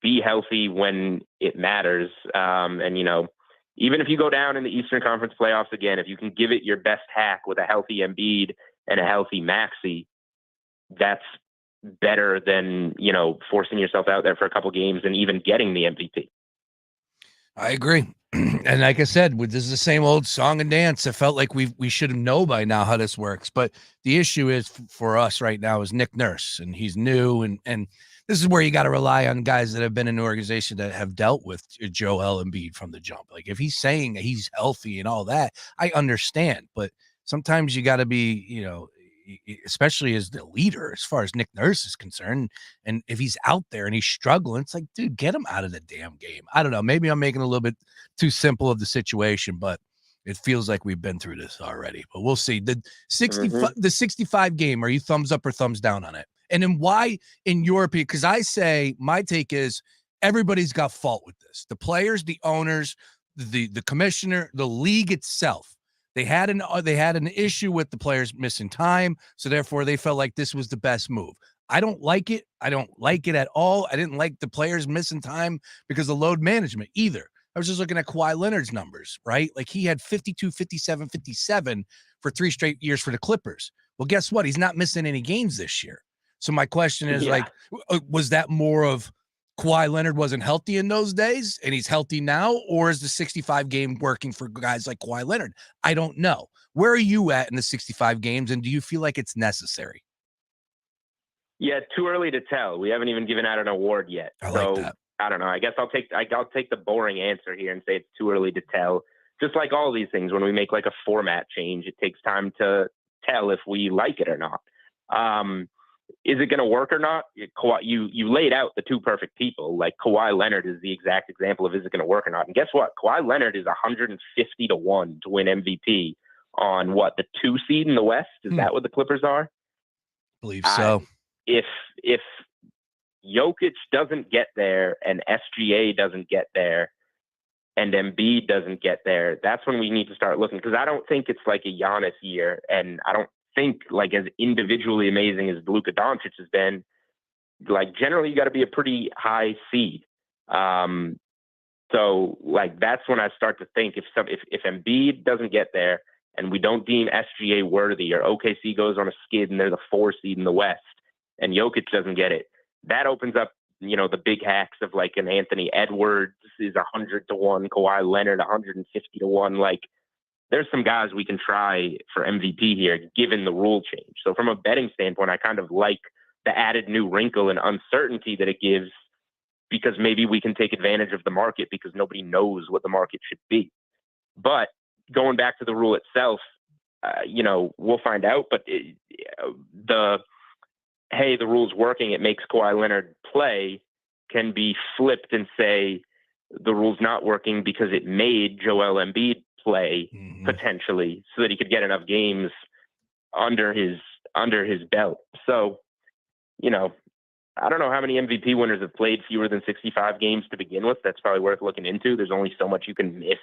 be healthy when it matters. And, even if you go down in the Eastern Conference playoffs again, if you can give it your best hack with a healthy Embiid and a healthy Maxey, that's better than, forcing yourself out there for a couple games and even getting the MVP. I agree. And like I said, this is the same old song and dance. It felt like we should know by now how this works. But the issue is for us right now is Nick Nurse, and he's new. And this is where you got to rely on guys that have been in an organization that have dealt with Joel Embiid from the jump. Like if he's saying that he's healthy and all that, I understand. But sometimes you got to be, especially as the leader, as far as Nick Nurse is concerned. And if he's out there and he's struggling, it's like, dude, get him out of the damn game. I don't know. Maybe I'm making a little bit too simple of the situation, but it feels like we've been through this already. But we'll see. The 65 game, are you thumbs up or thumbs down on it? And then why, in your opinion? Because I say my take is everybody's got fault with this. The players, the owners, the commissioner, the league itself. They had an issue with the players missing time, so therefore they felt like this was the best move. I don't like it. I don't like it at all. I didn't like the players missing time because of load management either. I was just looking at Kawhi Leonard's numbers, right? Like he had 52, 57, 57 for 3 straight years for the Clippers. Well, guess what? He's not missing any games this year. So my question is was that more of Kawhi Leonard wasn't healthy in those days and he's healthy now, or is the 65 game working for guys like Kawhi Leonard? I don't know. Where are you at in the 65 games, and do you feel like it's necessary? Yeah, too early to tell. We haven't even given out an award yet. I like that. I don't know. I guess I'll take the boring answer here and say it's too early to tell. Just like all these things, when we make like a format change, it takes time to tell if we like it or not. Is it going to work or not? You laid out the 2 perfect people. Like Kawhi Leonard is the exact example of is it going to work or not. And guess what? Kawhi Leonard is 150-1 to win MVP on the 2 seed in the West. Is that what the Clippers are? I believe so. If Jokic doesn't get there and SGA doesn't get there and Embiid doesn't get there, that's when we need to start looking. Because I don't think it's like a Giannis year, and I don't think like as individually amazing as Luka Doncic has been. Like generally you got to be a pretty high seed. So like that's when I start to think if Embiid doesn't get there and we don't deem SGA worthy, or OKC goes on a skid and they're the 4 seed in the West and Jokic doesn't get it, that opens up, the big hacks of like an Anthony Edwards is 100-1, Kawhi Leonard 150-1. Like there's some guys we can try for MVP here, given the rule change. So from a betting standpoint, I kind of like the added new wrinkle and uncertainty that it gives, because maybe we can take advantage of the market because nobody knows what the market should be. But going back to the rule itself, we'll find out. But the rule's working, it makes Kawhi Leonard play, can be flipped and say the rule's not working because it made Joel Embiid play potentially so that he could get enough games under his belt. So, I don't know how many MVP winners have played fewer than 65 games to begin with. That's probably worth looking into. There's only so much you can miss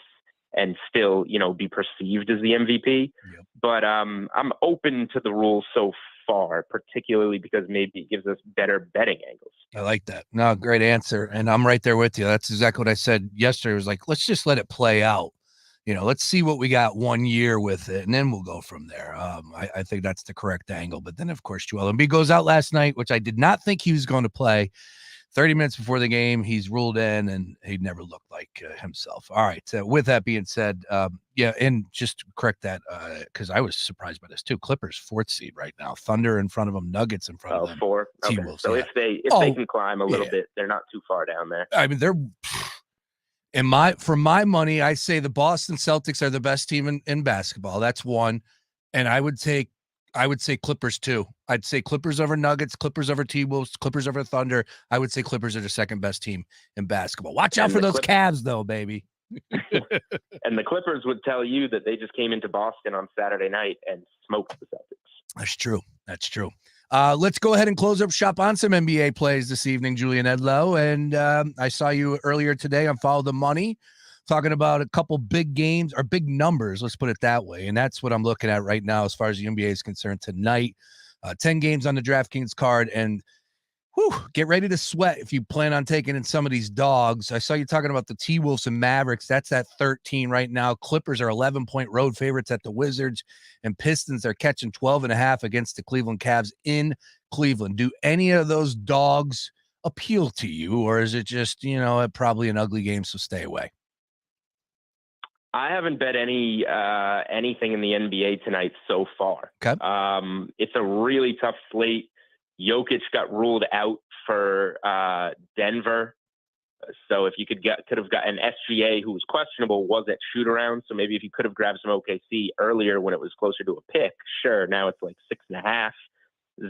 and still, be perceived as the MVP. Yep. But I'm open to the rules so far, particularly because maybe it gives us better betting angles. I like that. No, great answer. And I'm right there with you. That's exactly what I said yesterday. It was like, let's just let it play out. Let's see what we got 1 year with it, and then we'll go from there. I think that's the correct angle. But then, of course, Joel Embiid goes out last night, which I did not think he was going to play. 30 minutes before the game, he's ruled in, and he never looked like himself. All right. With that being said, yeah, and just to correct that, because I was surprised by this too. Clippers 4th seed right now. Thunder in front of them. Nuggets in front of them. 4. Okay. T-Wolves, So yeah. if they can climb a little bit, they're not too far down there. I mean, they're for my money, I say the Boston Celtics are the best team in basketball. That's one, and I would say Clippers too. I'd say Clippers over Nuggets, Clippers over T-Wolves, Clippers over Thunder. I would say Clippers are the second best team in basketball. Watch out for those Cavs, though, baby. And the Clippers would tell you that they just came into Boston on Saturday night and smoked the Celtics. That's true. That's true. Let's go ahead and close up shop on some NBA plays this evening, Julain Edlow. And I saw you earlier today on Follow the Money, talking about a couple big games or big numbers, let's put it that way. And that's what I'm looking at right now as far as the NBA is concerned tonight. 10 games on the DraftKings card, and get ready to sweat if you plan on taking in some of these dogs. I saw you talking about the T-Wolves and Mavericks. That's at 13 right now. Clippers are 11-point road favorites at the Wizards, and Pistons are catching 12.5 against the Cleveland Cavs in Cleveland. Do any of those dogs appeal to you, or is it just, probably an ugly game, so stay away? I haven't bet anything in the NBA tonight so far. Okay. It's a really tough slate. Jokic got ruled out for Denver. So if you could have got an SGA who was questionable, was at shoot around. So maybe if you could have grabbed some OKC earlier when it was closer to a pick, sure. Now it's like 6.5.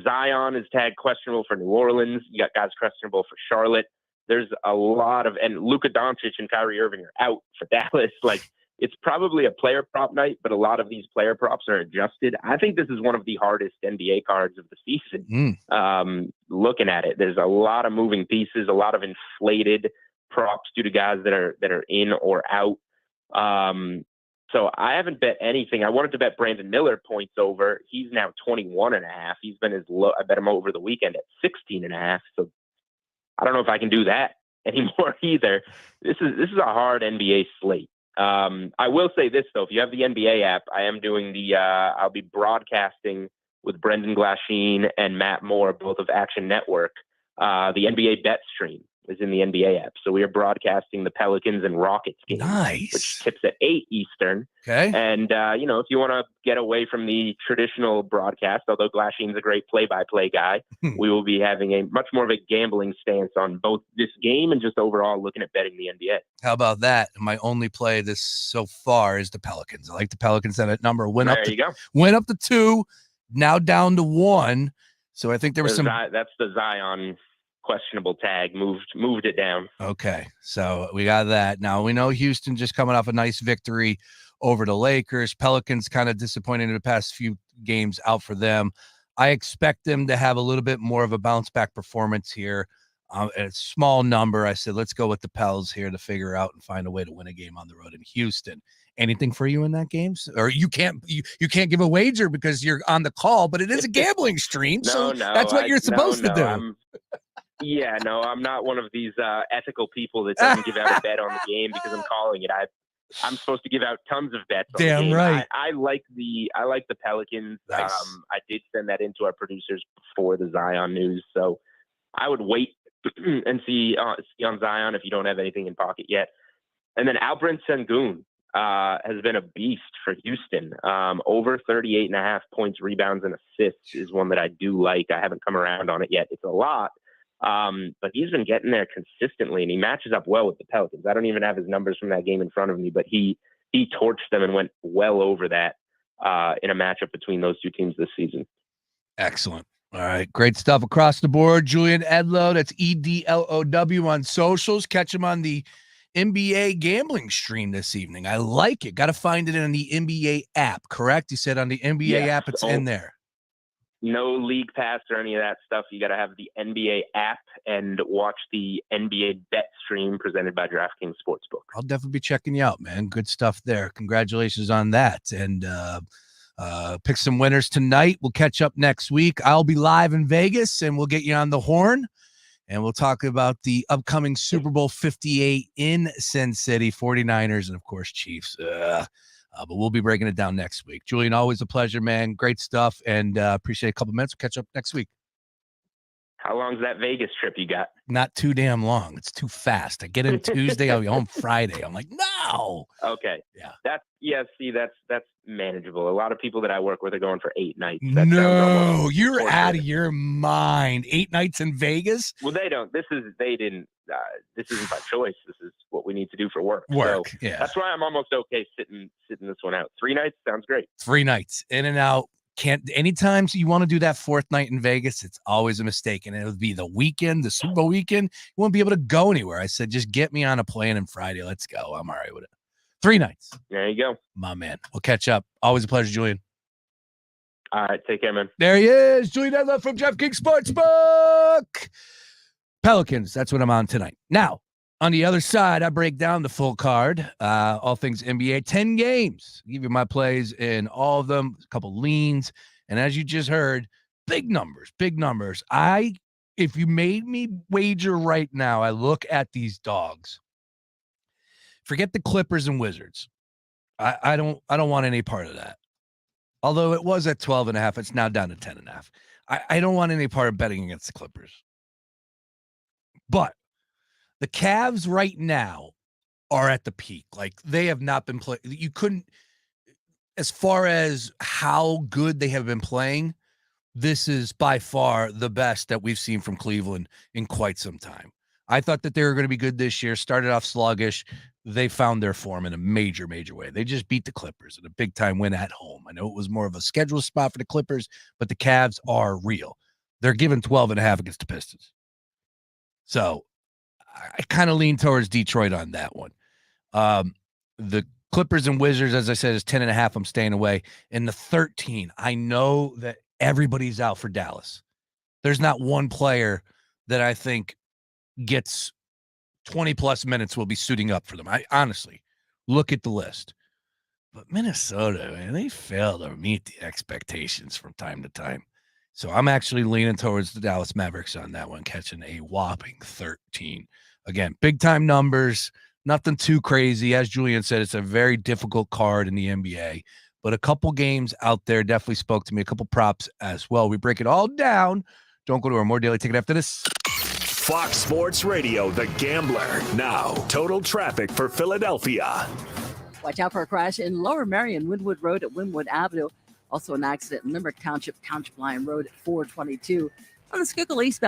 Zion is tagged questionable for New Orleans. You got guys questionable for Charlotte. There's a lot of, and Luka Doncic and Kyrie Irving are out for Dallas. It's probably a player prop night, but a lot of these player props are adjusted. I think this is one of the hardest NBA cards of the season. Looking at it, there's a lot of moving pieces, a lot of inflated props due to guys that are in or out. So I haven't bet anything. I wanted to bet Brandon Miller points over. He's now 21.5. He's been as low. I bet him over the weekend at 16.5. So I don't know if I can do that anymore either. This is a hard NBA slate. I will say this though, if you have the NBA app, I am doing I'll be broadcasting with Brendan Glasheen and Matt Moore, both of Action Network. The NBA bet stream is in the NBA app. So we are broadcasting the Pelicans and Rockets game, which tips at 8 Eastern. Okay. And, if you want to get away from the traditional broadcast, although Glasheen's a great play-by-play guy, we will be having a much more of a gambling stance on both this game and just overall looking at betting the NBA. How about that? My only play this so far is the Pelicans. I like the Pelicans at that number. Went up to 2, now down to 1. So I think there was that's the Zion questionable tag, moved it down. Okay, so we got that. Now we know Houston just coming off a nice victory over the Lakers. Pelicans kind of disappointing in the past few games out for them. I expect them to have a little bit more of a bounce back performance here. At a small number, I said, let's go with the Pels here to figure out and find a way to win a game on the road in Houston. Anything for you in that game? Or you can't give a wager because you're on the call, but it is a gambling stream. So that's what you're supposed to do. I'm not one of these ethical people that doesn't give out a bet on the game because I'm calling it. I'm supposed to give out tons of bets on the game. Right. I like the Pelicans. Nice. I did send that into our producers before the Zion news, so I would wait and see on Zion if you don't have anything in pocket yet. And then Alperen Sengun has been a beast for Houston. Over 38.5 points, rebounds, and assists is one that I do like. I haven't come around on it yet. It's a lot. But he's been getting there consistently, and he matches up well with the Pelicans. I don't even have his numbers from that game in front of me, but he torched them and went well over that in a matchup between those two teams this season. Excellent. All right. Great stuff across the board. Julain Edlow, that's EDLOW on socials. Catch him on the NBA gambling stream this evening. I like it. Got to find it in the NBA app, correct? You said on the NBA app, it's in there. No league pass or any of that stuff. You got to have the NBA app and watch the NBA bet stream presented by DraftKings Sportsbook. I'll definitely be checking you out, man. Good stuff there. Congratulations on that. And pick some winners tonight. We'll catch up next week. I'll be live in Vegas, and we'll get you on the horn. And we'll talk about the upcoming Super Bowl 58 in Sin City, 49ers, and, of course, Chiefs. But we'll be breaking it down next week. Julain, always a pleasure, man. Great stuff, and appreciate a couple minutes. We'll catch up next week. How long's that Vegas trip you got? Not too damn long. It's too fast. I get in Tuesday, I'll be home Friday. I'm like, no. Okay. Yeah. That's manageable. A lot of people that I work with are going for 8 nights. No, you're out of your mind. 8 nights in Vegas? Well, they don't. This isn't by choice. This is what we need to do for work. Yeah. That's why I'm almost okay sitting this one out. 3 nights sounds great. 3 nights in and out. Can't anytime you want to do that 4th night in Vegas, it's always a mistake. And it'll be the weekend, the Super Bowl weekend. You won't be able to go anywhere. I said, just get me on a plane and Friday. Let's go. I'm all right with it. 3 nights. There you go. My man. We'll catch up. Always a pleasure, Julian. All right. Take care, man. There he is. Julain Edlow from DraftKings Sportsbook. Pelicans. That's what I'm on tonight. Now, on the other side, I break down the full card, all things NBA, 10 games. Give you my plays in all of them, a couple leans. And as you just heard, big numbers. If you made me wager right now, I look at these dogs. Forget the Clippers and Wizards. I don't want any part of that. Although it was at 12.5, it's now down to 10.5. I don't want any part of betting against the Clippers. But the Cavs right now are at the peak. Like, they have not been playing. You couldn't, as far as how good they have been playing, this is by far the best that we've seen from Cleveland in quite some time. I thought that they were going to be good this year. Started off sluggish. They found their form in a major, major way. They just beat the Clippers in a big-time win at home. I know it was more of a scheduled spot for the Clippers, but the Cavs are real. They're given 12.5 against the Pistons. So I kind of lean towards Detroit on that one. The Clippers and Wizards, as I said, is 10.5. I'm staying away. And the 13, I know that everybody's out for Dallas. There's not one player that I think gets 20-plus minutes will be suiting up for them. I honestly look at the list. But Minnesota, man, they fail to meet the expectations from time to time. So I'm actually leaning towards the Dallas Mavericks on that one, catching a whopping 13. Again, big-time numbers, nothing too crazy. As Julian said, it's a very difficult card in the NBA. But a couple games out there definitely spoke to me, a couple props as well. We break it all down. Don't go to our More Daily Ticket after this. Fox Sports Radio, The Gambler. Now, total traffic for Philadelphia. Watch out for a crash in Lower Marion, Wynwood Road at Wynwood Avenue. Also an accident in Limerick Township, Township Line Road at 422. On the Schuylkill eastbound